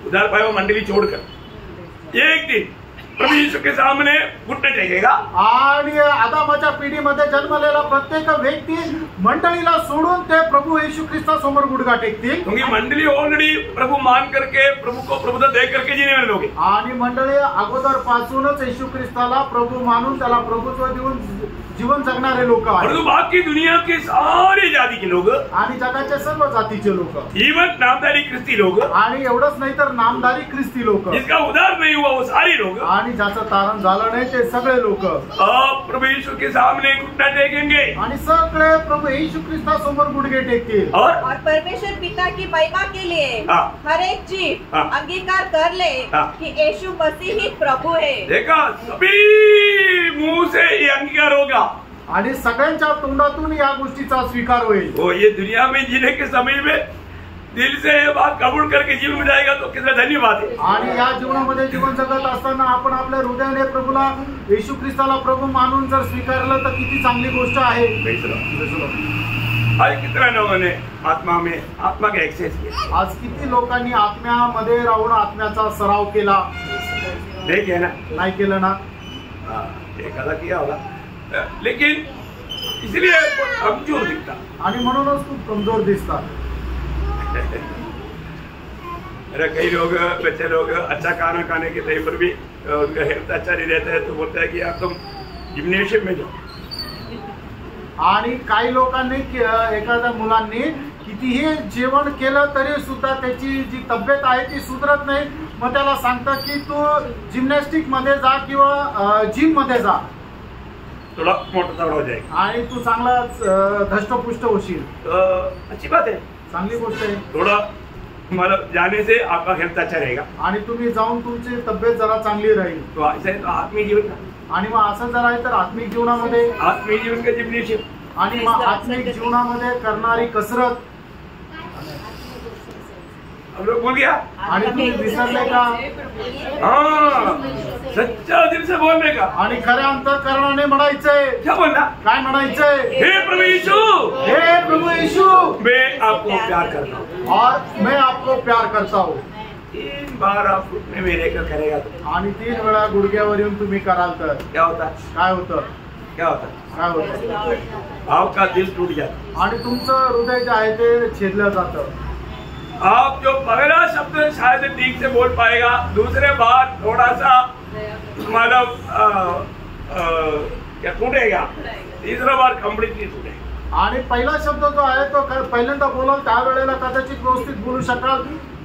उधार पाए मंडली छोड़कर एक दिन प्रभु यीशु के सामने घुटने टेकेगा। आणि आदामाच्या पिढीमध्ये जन्मलेला प्रत्येक व्यक्ती मंडळीला सोडून ते प्रभू येशू ख्रिस्तासमोर गुडघा टेकतील, क्योंकि मंडली ऑलरेडी प्रभु मान करके प्रभु को प्रभुता दे करके जीने वाले लोग हैं। आणि मंडळी अगोदर पासूनच येशू ख्रिस्ताला प्रभु मानून त्याला प्रभुत्व देऊन जीवन जगणारे लोक आहेत। परंतु बाकी दुनिया के सारे जाति के लोग आणि जगाच्या सर्व जातीचे लोक, इवन नामधारी ख्रिस्ती लोग, आणि एवढंच नाही तर नामधारी ख्रिस्ती लोक, जिसका उद्धार नहीं हुआ वो सारे लोग, आणि ज्याचं तारण झालं नाही ते सगळे लोक प्रभु यीशु के सामने घुटना टेकेंगे आणि सगळे प्रभु येशू ख्रिस्तासमोर गुडघे टेकतील। और परमेश्वर पिता की महिमा के लिए हर एक जीव अंगीकार कर ले कि यीशु मसीह ही प्रभु है। देखा, सभी मुंह से ये अंगीकार होगा आणि सगळ्यांच्या तोंडातून या गोष्टीचा स्वीकार होईल। वो ये दुनिया में जीने के समय में दिल से ये बात कबूल करके जीवन में जाएगा तो कितना धन्यवाद है। आणि या जीवनामध्ये जीवन जगत असताना आपण आपल्या हृदयाने प्रभूला येशू ख्रिस्ताला प्रभू मानून जर स्वीकारलं तर किती चांगली गोष्ट आहे। आज कितना लोगों ने आत्मा में आत्मा का एक्सरसाइज किया, आज किती लोकांनी आत्म्यामध्ये राहून आत्म्याचा सराव केला, नहीं किया ना? नाही केलं ना? एखादा किया होगा, लेकिन इसलिए कमजोर दिखता आणि म्हणूनच खूप कमजोर दिसतात। अरे कई लोग, बच्चे लोग अच्छा खाना खाने के टाइम पर भी उनका हेल्थ अच्छा नहीं रहता है तो बोलता है कि आप तुम जिम्नेशियम में जाओ। आणि काही लोकांनी एखाद्या मुलांनी कितीही जेवण केलं तरी सुद्धा त्याची जी तब्येत आहे ती सुधरत नाही, मग त्याला सांगतात की तू जिम्नॅस्टिक मध्ये जा किंवा जिम मध्ये जा, थोड़ा मोटा तगड़ा हो जाएगा आणि तू चांगला धष्टपुष्ट होशील। अच्छी बात है, चांगली गोष्ट आहे। थोड़ा मतलब जाने से आपका हेल्थ अच्छा रहेगा आणि तुम्ही जाऊन तुमची तब्येत जरा चांगली राहील। तो ऐसा है तो आत्मीय जीवन का, आणि मग असं जर आहे तर आत्मिक जीवनामध्ये, आत्मीय जीवन का जिम्नेशियम, आणि मग आत्मिक जीवनामध्ये करणारी कसरत। हम लोग भूल गया आणि तुम्ही विसरले का? हाँ, सच्चा दिल से बोलने का आणि खऱ्या अंतःकरणाने म्हणायचंय। क्या बोलना? काय म्हणायचंय? हे प्रभु यीशु, हे प्रभु यीशु, मैं आपको प्यार करता हूँ और मैं आपको प्यार करता हूँ। 3 बार आप घुटने में रहकर करेगा तो आणि 3 वेळा गुडघ्यावर येऊन तुम्ही कराल तर क्या होता? काय होतं? क्या होता काय होतं? आपका दिल टूट जाता आणि तुमचं हृदय जे आहे ते छेदलं जातं. आप जो पहला शब्द शायद ठीक से बोल पाएगा, दूसरे बार थोड़ा सा मतलब क्या टूटेगा, तीसरा बार कम्प्लीटली टूटेगा. आणि पहिला शब्द जो आहे तो पहिल्यांदा बोलाल त्यावेळेला कदाचित व्यवस्थित बोलू शकाल,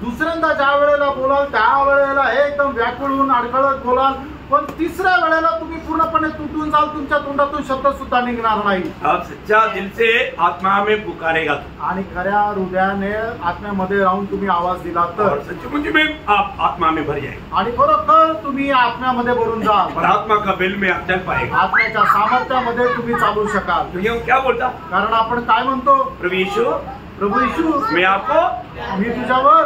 दुसऱ्यांदा ज्या वेळेला बोलाल त्यावेळेला हे एकदम व्याकुळ होऊन अडखळत बोलाल, पण तिसऱ्या वेळेला तुम्ही पूर्णपणे तुटून जाल, तुमच्या तोंडातून शब्द सुद्धा निघणार नाही. आप सच्चा दिल से आत्मा में पुकारेगा आणि खऱ्या हृदयाने आत्म्यामध्ये राहून तुम्ही आवाज दिला तर सचमुच में आप आत्मा में भर जाएंगे आणि खरोखर तुम्ही आत्म्यामध्ये भरून जाल, और आत्मा का बिल में आप चल पाएगा. आत्म्याच्या सामर्थ्यामध्ये तुम्ही चालू शकाल. तो ये क्या बोलता, कारण आपण काय म्हणतो, प्रभु यीशु प्रभू येशू मैं आपको मी तुझ्यावर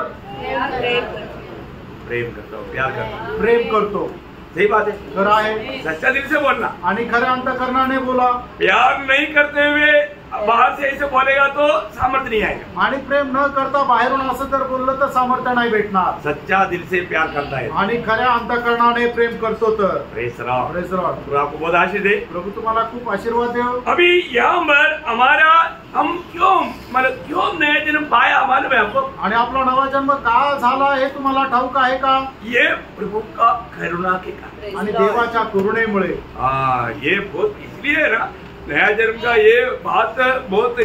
प्रेम करता हूँ, प्यार करता हूँ. प्रेम करतो. सही बात है, खरं आहे. सच्चा दिल से बोलना. आणि खऱ्या अंतःकरणाने बोला. प्यार नहीं करते हुए बाहर से ऐसे बोलेगा तो सामर्थ्य नहीं आएगा. आणि प्रेम न करता बाहेरून असं जर बोललं तर सामर्थ्य नाही भेटणार. सच्चा दिल से प्यार करता है आणि खऱ्या अंतःकरणाने प्रेम करतो तर. Praise Lord. Praise Lord. प्रभु आपको बहुत आशीष दे. प्रभू तुम्हाला खूप आशीर्वाद देव. अभी यहाँ पर हमारा हम क्यों मतलब क्यों नया जन्म पाया मालूम है आपको? आणि आपला नवा जन्म का झाला हे तुम्हाला ठाऊक आहे का? ये प्रभु का करुणा के कारण. आणि देवाच्या करुणेमुळे. हाँ, ये बहुत इसलिए है ना, नया जन्म का ये बात बहुत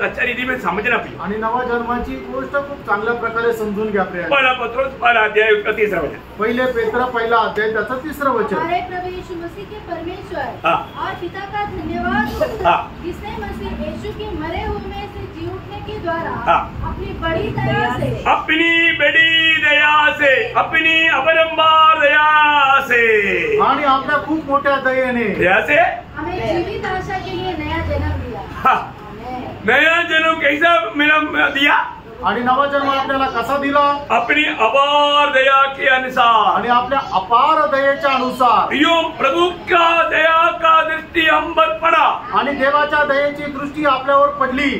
अच्छा रीति में समझना चाहिए. आणि नवा जन्माची गोष्ट खूप चांगल्या प्रकारे समजून घ्या. पहला पत्रोस पहला अध्याय उसका 3रा वचन. पहिले पेत्र पहिला अध्याय त्याचं 3रं वचन. हमारे प्रभु यीशु मसीह के परमेश्वर हाँ. और पिता का धन्यवाद हो, हाँ. जिसने मसीह यीशु के मरे हुए में से जी उठने के द्वारा हाँ. अपनी बड़ी दया से अपनी बड़ी दया से, अपनी अपरंपार दया से, आणि आपल्या खूप मोठ्या दयेने दया से हमें जीवित आशा के लिए नया जन्म दिया. हाँ. आमेन. नया जन्म कैसा मिला दिया? आणि नवा जन्म आपल्याला कसा दिला? अपनी अपार दया के अनुसार. आणि आपल्या अपार दयेच्या अनुसार. यो प्रभु का दया का दृष्टि हम पर पड़ा. आणि देवाच्या दयेची दृष्टी आपल्यावर पडली.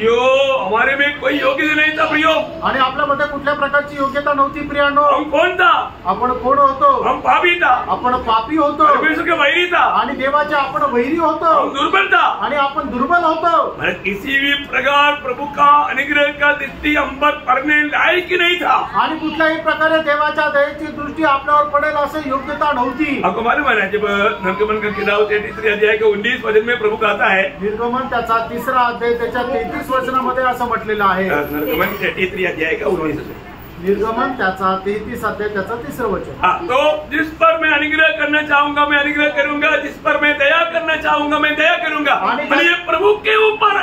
यो हमारे में कोई योग्य नहीं था प्रियो. आणि आपल्यामध्ये कुठल्या प्रकारची योग्यता नव्हती प्रियानो. हम कौन था? आपण कोण होतो? हम पापी था. आपण पापी होतो. परमेश्वर के वैरी था. आणि देवाचे आपण वैरी होतो. हम दुर्बल था. आणि आपण दुर्बल होतो. मतलब किसी भी प्रकार प्रभु का अनुग्रह का दृष्टि हम पर पड़ने लायक ही नहीं था. आणि कुठल्याही प्रकारे देवाच्या दयेची दृष्टी आपल्यावर पडेल असं योग्यता नव्हती. आपको मालूम है ना, जब निर्गमन का किताब 33 अध्याय के 19 वचन में प्रभु कहता है, निर्गमन त्याचा 3रा अध्याय त्याच्या 33 वचनामध्ये असं म्हटलेलं आहे. निर्गमन 33 अध्याय का 19 वचन. निर्गमन त्याचा 33 अध्याय त्याचं 3रं वचन. हाँ, तो जिस पर मैं अनुग्रह करना चाहूंगा मैं अनुग्रह करूंगा, जिस पर मैं दया करना चाहूंगा मैं दया करूंगा. और ये प्रभु के ऊपर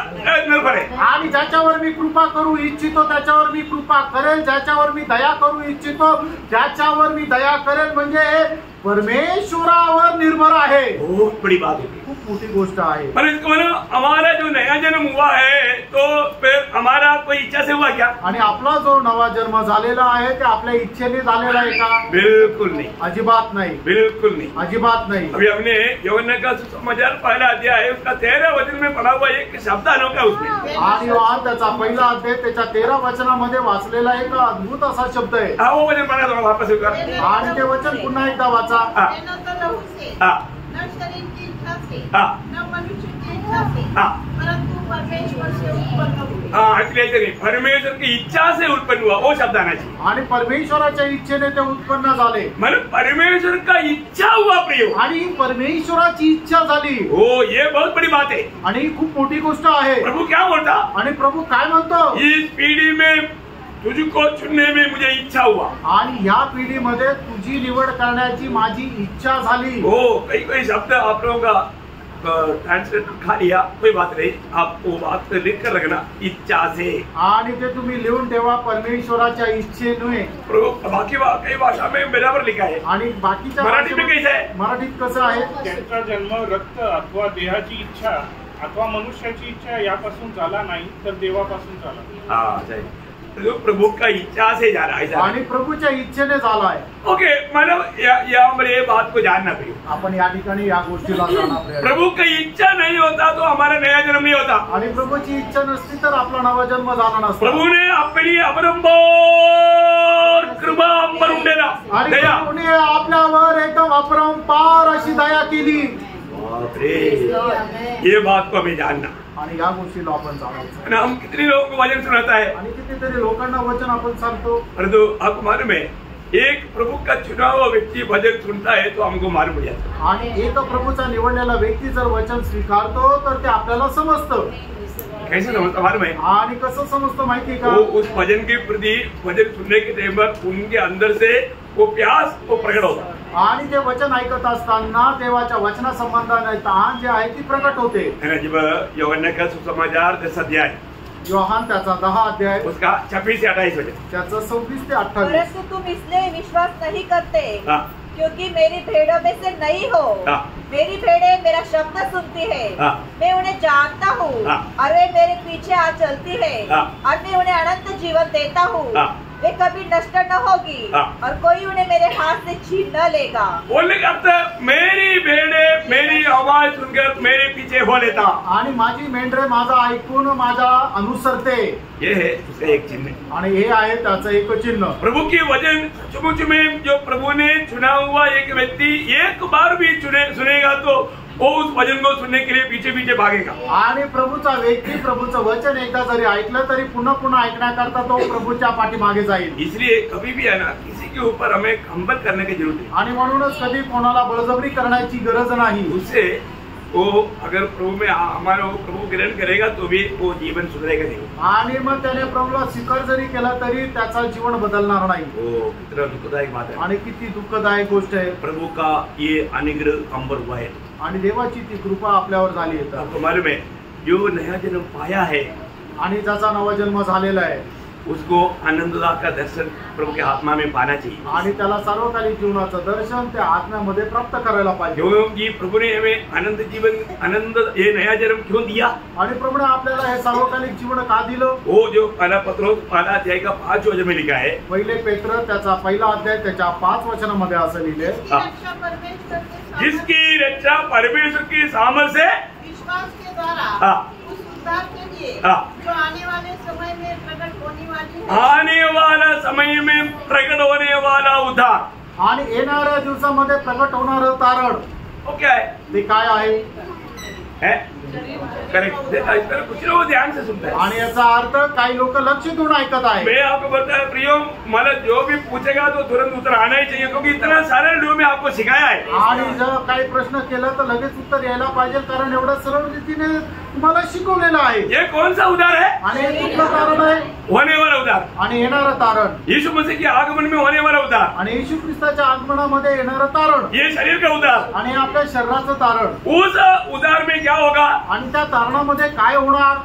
निर्भर है. आणि ज्याच्यावर मी कृपा करू इच्छितो त्याच्यावर मी कृपा करेल, ज्याच्यावर मी दया करू इच्छितो त्याच्यावर मी दया करेल. म्हणजे परमेश्वरावर निर्भर आहे. बहुत बड़ी बात है, खूप मोठी गोष्ट आहे. पर इसको मतलब हमारा जो नया जन्म हुआ है तो फिर हमारा कोई इच्छा से हुआ क्या? आणि आपला जो नवा जन्म झालेला आहे ते आपल्या इच्छेने झालेला आहे का? बिल्कुल नहीं. अजिबात नाही. बिल्कुल नहीं. अजिबात नाही. अभी हमने यूहन्ना का सुसमाचार पहला अध्याय है उसका 13 वचन में पढ़ा हुआ एक शब्द अनोखा उसमें. आणि योहान त्याचा पहिला अध्याय त्याच्या 13 वचनामध्ये वाचलेला एक अद्भुत असा शब्द आहे. हाँ, वो वचन पढ़ा थोड़ा वापस एक बार. आणि ते वचन पुन्हा एकदा वाचा. हाँ. न तो लहू से, हाँ. न शरीर की इच्छा से, हाँ. न मनुष्य की इच्छा से, हाँ. परंतु परमेश्वर से उत्पन्न हुए. हाँ, इसलिए ऐसे नहीं, परमेश्वर की इच्छा से उत्पन्न हुआ वो शब्द आना चाहिए. आणि परमेश्वराच्या इच्छेने ते उत्पन्न झाले. मतलब परमेश्वर का इच्छा हुआ प्रियो. आणि परमेश्वराची इच्छा झाली. ओ, ये बहुत बड़ी बात है. आणि ही खूप मोठी गोष्ट आहे. प्रभु क्या बोलता? आणि प्रभू काय म्हणतो? इस पीढ़ी में तुझको चुनने में मुझे इच्छा हुआ. आणि या पिढीमध्ये तुझी निवड करण्याची माझी इच्छा झाली. ओ, कई शब्द आप लोगों का ट्रांसलेट खा लिया, कोई बात नहीं, आप वो बात लिख कर रखना, इच्छा से. आणि ते तुम्ही लिहून ठेवा, परमेश्वराच्या इच्छेने. बाकी कई भाषा में बराबर लिखा है. आणि बाकीच्या मराठी में कैसे है? मराठीत कसं आहे? त्यांचा जन्म रक्त अथवा देहाची इच्छा अथवा मनुष्याची इच्छा यापासून झाला नाही तर देवापासून झाला. हाँ, सही. तो प्रभु का इच्छा से जा रहा है. आणि प्रभूच्या इच्छेने झालाय. ओके, मतलब यहाँ पर ये बात को जानना चाहिए. आपण या ठिकाणी या गोष्टीला जाणं प्रयत्न. प्रभु की इच्छा नहीं होता तो हमारा नया जन्म नहीं होता. आणि प्रभूची इच्छा नसती तर आपला नवा जन्म झाला नसता. प्रभु ने अपनी अपरंपार कृपा हम पर उंडेला आणि दया. प्रभूने आपल्यावर एकदम अपरंपार अशी दया केली. बाप रे, ये बात को हमें जानना आणि या गोष्टीला आपण जाणायचं. ना. हम कितने लोगों को वचन सुनाता है, आणि कितीतरी लोकांना वचन आपण सांगतो, परंतु आपको मालूम है एक प्रभु का चुना हुआ व्यक्ति भजन सुनता है तो हमको मालूम हो जाता है. आणि एक प्रभूचा निवडलेला व्यक्ती जर वचन स्वीकारतो तर ते आपल्याला समजतं. कैसे समझता मालूम है? आणि कसं समजतं माहिती का? वो उस भजन के प्रति भजन सुनने के टाइम पर उनके अंदर से वो प्यास वो प्रकट होता है. आणि ते वचन ऐकत असताना देवाच्या वचना संबंधाने ताण जे आहे ती प्रकट होते. जब यूहन्ना का सुसमाचार 10 अध्याय, योहान त्याचा 10 अध्याय उसका 26 से 28 वचन, त्याचं 26 ते 28. परंतु तुम इसलिए विश्वास नहीं करते हाँ. क्योंकि मेरी भेड़ों में से नहीं हो. हाँ. मेरी भेड़ें मेरा शब्द सुनती है. हाँ. मैं उन्हें जानता हूँ. हाँ. और वे मेरे पीछे आ चलती है. हाँ. और मैं उन्हें अनंत जीवन देता हूँ. हाँ. वे कभी नष्ट न होगी. हाँ. और कोई उन्हें मेरे हाथ से छीन न लेगा. बोलने का अर्थ मेरी भेड़े मेरी आवाज सुनकर मेरे पीछे हो लेता. आणि माझी मेंढरे माझा ऐकून माझा अनुसरते. ये है उसका एक चिन्ह. आणि हे आहे त्याचं एक चिन्ह. प्रभु की वचन सचमुच में जो प्रभु ने चुना हुआ एक व्यक्ति एक बार भी सुनेगा तो वो उस वचन को सुनने के लिए पीछे पीछे भागेगा. आणि प्रभूचा व्यक्ती प्रभूचं वचन एकदा जरी ऐकलं तरी पुन्हा पुन्हा ऐकण्याकरता तो प्रभूच्या पाठीमागे जाईल. इसलिए कभी भी है ना किसी के ऊपर हमें कंबल करने की जरूरत है. आणि म्हणूनच कधी कोणाला बळजबरी करण्याची गरज नाही. उससे वो अगर प्रभु में हमारा प्रभु ग्रहण करेगा तो भी वो जीवन सुधरेगा नहीं. आणि मग त्याने प्रभूला स्वीकार जरी केला तरी त्याचा जीवन बदलणार नाही. वो कितना दुखदायक बात है. आणि किती दुःखदायक गोष्ट आहे. प्रभु का ये अनुग्रह कंबर हुआ है आणि देवाची ती कृपा आपल्यावर झाली आहे. आपको मालूम है जो नया जन्म पाया है आणि ज्याचा नवा जन्म झालेला आहे उसको आनंददा का दर्शन प्रभु के आत्मा में पाना चाहिए. आणि त्याला सार्वकालिक जीवनाचं दर्शन त्या आत्म्यामध्ये प्राप्त करायला पाहिजे. क्योंकि प्रभु ने हमें आनंद जीवन आनंद ये नया जन्म क्यों दिया. आणि प्रभूने आपल्याला हे सार्वकालिक जीवन का दिलं. वो जो पहला पत्रोस पहला अध्याय का 5 वचन में लिखा है. पहिले पेत्र त्याचा पहिला अध्याय त्याच्या 5 वचनामध्ये असं लिहिले, जिसकी रक्षा परमेश्वर की सामर्थ से विश्वास के द्वारा हाँ. उस उद्धार के लिए हाँ. जो आने वाले समय में प्रकट होने वाली है. आने वाला समय में प्रकट होने वाला उद्धार. आणि येणाऱ्या दिवसामध्ये प्रकट होणारं तारण वो क्या है? ते काय आहे. करेक्ट. कुछ लोग ध्यान से सुनते हैं. आणि याचा अर्थ काही लोक लक्ष देऊन ऐकत आहे. मैं आपको बताया प्रियो, मतलब जो भी पूछेगा तो तुरंत उत्तर आना ही चाहिए क्योंकि इतना सारे लोगों में आपको सिखाया है. आणि जर काही प्रश्न केला तर लगेच उत्तर यायला पाहिजे, कारण एवढं सरळ रीतीने तुम्हाला शिकवलेलं आहे. ये कौन सा उद्धार है? आणि हे कुठलं तारण आहे. होने वाला उद्धार. आणि येणारं तारण. यीशु मसीह के आगमन में होने वाला उद्धार. आणि येशू ख्रिस्ताच्या आगमनामध्ये येणारं तारण. ये शरीर का उद्धार. आणि आपल्या शरीराचं तारण. उस उद्धार में क्या होगा? आणि त्या तारणामध्ये काय होणार.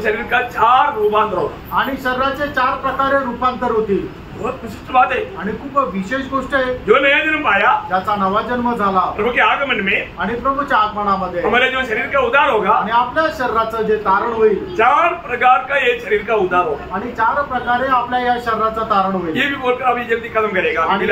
शरीर का 4 रूपांतर होगा. आणि शरीराचे 4 प्रकारे रूपांतर होतील. बहुत विशिष्ट बात है. आणि खूप विशेष गोष्ट आहे. जो नया जन्म पाया ज्याचा नवा जन्म झाला प्रभु के आगमन में आणि प्रभूच्या आगमनामध्ये हमारे जो शरीर का उद्धार होगा आणि आपल्या शरीराचं जे तारण होईल 4 प्रकार का ये शरीर का उद्धार होगा. आणि 4 प्रकारे आपल्या या शरीराचं तारण होईल. ये भी बोलकर अभी जल्दी खत्म करेगा. आणि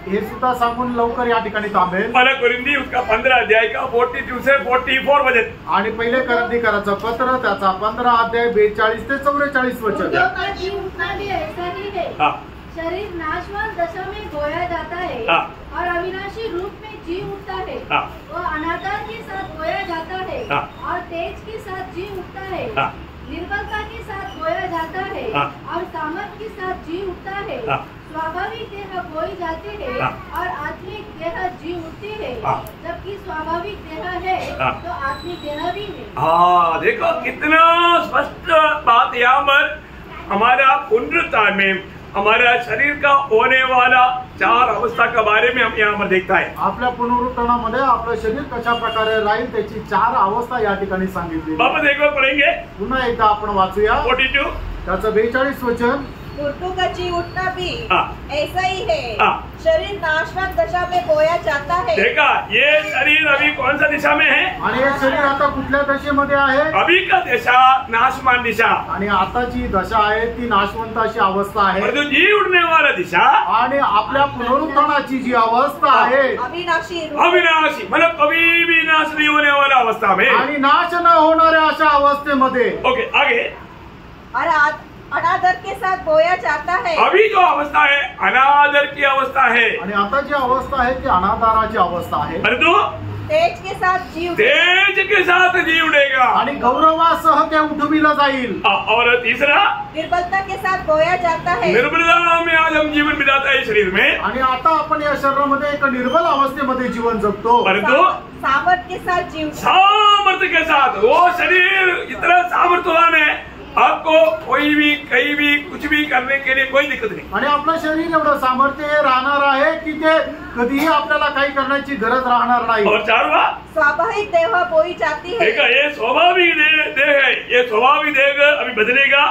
हे सुद्धा सांगून लवकर या ठिकाणी थांबेल. पहला कोरिंथी उसका 15 अध्याय का 42 से 44 वचन. आणि पहिले करंथीकराचं पत्र त्याचा 15 अध्याय 42 ते 44 वचन. उद्योग का जीव उठना भी ऐसा ही है. हाँ. शरीर नाशवान दशा में बोया जाता है हाँ. और अविनाशी रूप में जी उठता है. हाँ. वह अनादर के साथ बोया जाता है हाँ. और तेज के साथ जी उठता है. हाँ. निर्बलता के साथ बोया जाता है हाँ. और सामर्थ के साथ जी उठता है. हाँ. स्वाभाविक देह बोई जाते हैं हाँ. और आत्मिक देह जी उठती है. हाँ. जबकि स्वाभाविक देह है हाँ. तो आत्मिक देह भी है. हाँ, देखो कितना स्पष्ट बात यहाँ पर हमारा पुनरुत्थान में हमारा शरीर का होने वाला 4 अवस्था के बारे में हम यहाँ पर देखता है. आपल्या पुनरुत्थानामध्ये आपलं शरीर कशा प्रकारे राहील त्याची 4 अवस्था या ठिकाणी सांगितली. वापस एक बार पढ़ेंगे. पुन्हा एकदा आपण वाचूया 42. त्याचं 42 वचन. मृत्यु का जी उठना भी हाँ. ऐसा ही है. हाँ. शरीर नाशवान दशा में बोया जाता है. देखा, ये शरीर अभी कौन सा दिशा में है? आणि हे शरीर आता कुठल्या दशेमध्ये आहे. अभी का दिशा नाशमान दिशा. आणि आताची दशा आहे ती नाशवंत अशी अवस्था आहे. और जो जी उठने वाला दिशा आणि आपल्या पुनरुत्थानाची जी अवस्था आहे अविनाशी रूप. अविनाशी, मतलब कभी भी नाश नहीं होने वाला अवस्था में. आणि नाश न होणाऱ्या अशा अवस्थेमध्ये. ओके, आगे. और अनादर के साथ बोया जाता है. अभी जो अवस्था है अनादर की अवस्था है. आणि आता जी अवस्था आहे ती अनादाराची अवस्था आहे. परंतु तेज के साथ जी उठेगा आणि गौरवासह ते उठविलं जाईल. और तीसरा, निर्बलता के साथ बोया जाता है. निर्बलता में आज हम जीवन बिताता है शरीर में. आणि आता आपण या शरीरामध्ये एक निर्बल अवस्थेमध्ये जीवन जगतो. परंतु सामर्थ्य के साथ जीव, सामर्थ्य के साथ वो शरीर इतना सामर्थ्यवान है, आपको कोई भी कहीं भी कुछ भी करने के लिए कोई दिक्कत नहीं. आणि आपलं शरीर एवढं सामर्थ्य राहणार आहे की ते कधीही आपल्याला काही करण्याची गरज राहणार नाही. और चारवा, स्वाभाविक देह बोई जाती है. ये स्वाभाविक देह है. ये स्वाभाविक देह अभी बदलेगा.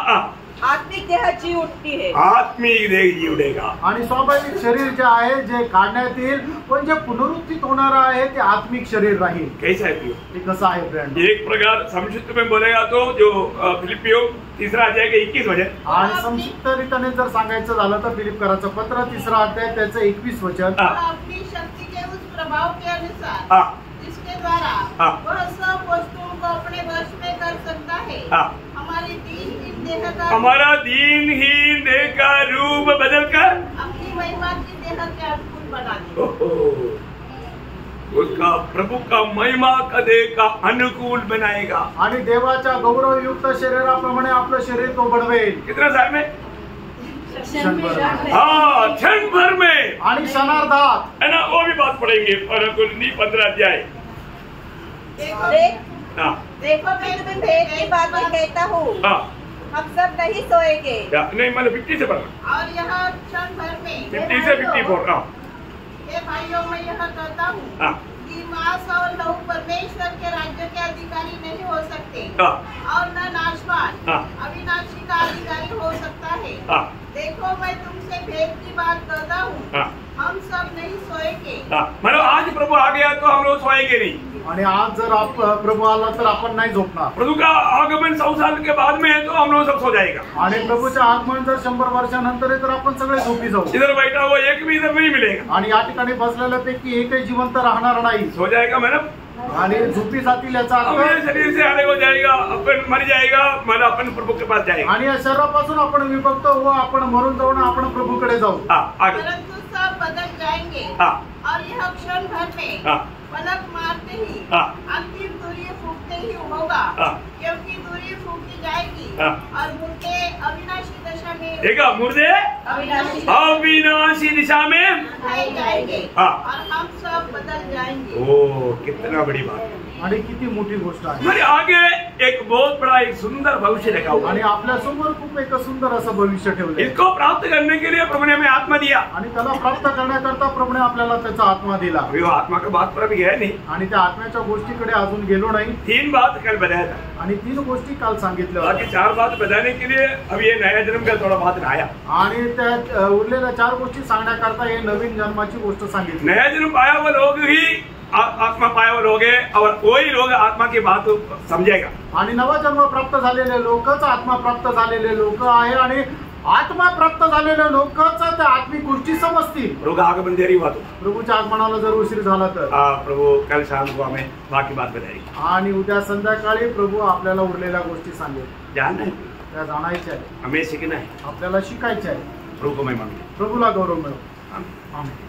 आत्मिक देह जी उठती है. आत्मिक देह जी उठेगा. आणि स्वाभाविक शरीर जे आहे जे काढण्यात येईल, पण जे पुनरुत्थित होणार आहे ते आत्मिक शरीर राहील. कैसा है? ते कसं आहे फ्रेंड? एक प्रकार संक्षिप्त में बोलेगा तो जो फिलिपियो 3 अध्याय के 21 वचन. आणि संक्षिप्त रीतीने जर सांगायचं झालं तर फिलिपकराचं पत्र 3 अध्याय त्याचं 21 वचन. अपनी शक्ति के उस प्रभाव के अनुसार जिसके द्वारा वह सब वस्तुओं को अपने वश में कर सकता है. हमारा दीनहीन देह का रूप बदलकर अपनी महिमा की देह के अनुकूल बना दे. उसका प्रभु का महिमा का देह का अनुकूल बनाएगा. आणि देवाच्या गौरवयुक्त शरीराप्रमाणे आपलं शरीर तो बनवेल. कितना साल में? क्षण भर में. आणि क्षणार्धात है ना. वो भी बात पढ़ेंगे. 15 अध्याय. देखो मैं तुम्हें भेद की बातें कहता हूँ. हम सब नहीं सोएंगे. नहीं, मैंने 50 से पढ़ा. और यह क्षण भर में 50 से 54. ये भाइयों मैं यह कहता हूँ कि मांस और लहू परमेश्वर के राज्य के अधिकारी नहीं हो सकते और न नाशवान अविनाशी का अधिकारी हो सकता है. देखो मैं तुमसे भेद की बात करता हूँ. हम सब नहीं सोएंगे. मतलब आज प्रभु आ गया तो हम लोग सोएंगे नहीं. आणि आज जर प्रभु आला तर आपण नाही झोपणार. प्रभु का आगमन 100 साल के बाद में है तो हम लोग सब सो जाएगा. आणि प्रभूचं आगमन जर 100 वर्षानंतर आहे तर आपण सगळे झोपी जाऊ. इधर बैठा हुआ एक भी इधर नहीं मिलेगा. आणि या ठिकाणी बसलेल्यापैकी एकही जिवंत राहणार नाही. सो जाएगा मैडम. आणि झोपी जातील याचा अपने अर्थ शरीर से अलग हो जाएगा. अपन मर जाएगा. मतलब अपन प्रभु के पास जाएगा. आणि या शरीरापासून आपण विभक्त हो, आपण मरून जाऊ ना आपण प्रभूकडे जाऊ. परंतु सब बदल जाएंगे. और यह क्षण भर में पलक मारते ही अंतिम दूरी फूकते ही होगा. क्योंकि दूरी फूकती जाएगी और मुर्दे अविनाशी दशा में मुर्दे अविनाशी दिशा में उठाए जाएंगे और हम सब बदल जाएंगे. ओ कितना बड़ी बात है. आणि किती मोठी गोष्ट आहे. हमारे आगे एक बहुत बड़ा एक सुंदर भविष्य रखा हुआ. आणि आपल्या समोर खूप एक सुंदर असं भविष्य ठेवलंय. इसको प्राप्त करने के लिए प्रभु ने हमें आत्मा दिया. आणि त्याला प्राप्त करण्याकरता प्रभूने आपल्याला त्याचा आत्मा दिला. वो आत्मा का बात पर अभी गया नहीं. आणि त्या आत्म्याच्या गोष्टीकडे अजून गेलो नाही. 3 बात कल बताया था. आणि 3 गोष्टी काल सांगितल्या बाकी होत्या. 4 बात बताने के लिए अभी ये नया जन्म का थोड़ा बात आया. आणि त्या उरलेल्या 4 गोष्टी सांगण्याकरता हे नवीन जन्माची गोष्ट सांगितली. नया जन्म पाया हुआ लोग ही आत्मा पाया हुआ लोग है और कोई लोग आत्मा की बात समझेगा. आणि नवा जन्म प्राप्त झालेले लोकच आत्मा प्राप्त झालेले लोक आहे. आणि आत्मा प्राप्त झालेले लोकच त्या आत्मिक गोष्टी समजतील. प्रभु का आगमन देरी हुआ तो प्रभूच्या आगमनाला जर उशीर झाला तर प्रभु कल शाम को हमें बाकी बात बताएगी. आणि उद्या संध्याकाळी प्रभू आपल्याला उरलेल्या गोष्टी सांगेल. जानना है, त्या जाणायच्या आहे, हमें सीखना है. आपल्याला शिकायच्या आहे. प्रभु को मैं मानूं. प्रभूला गौरव मिळो. आमीन. आमीन.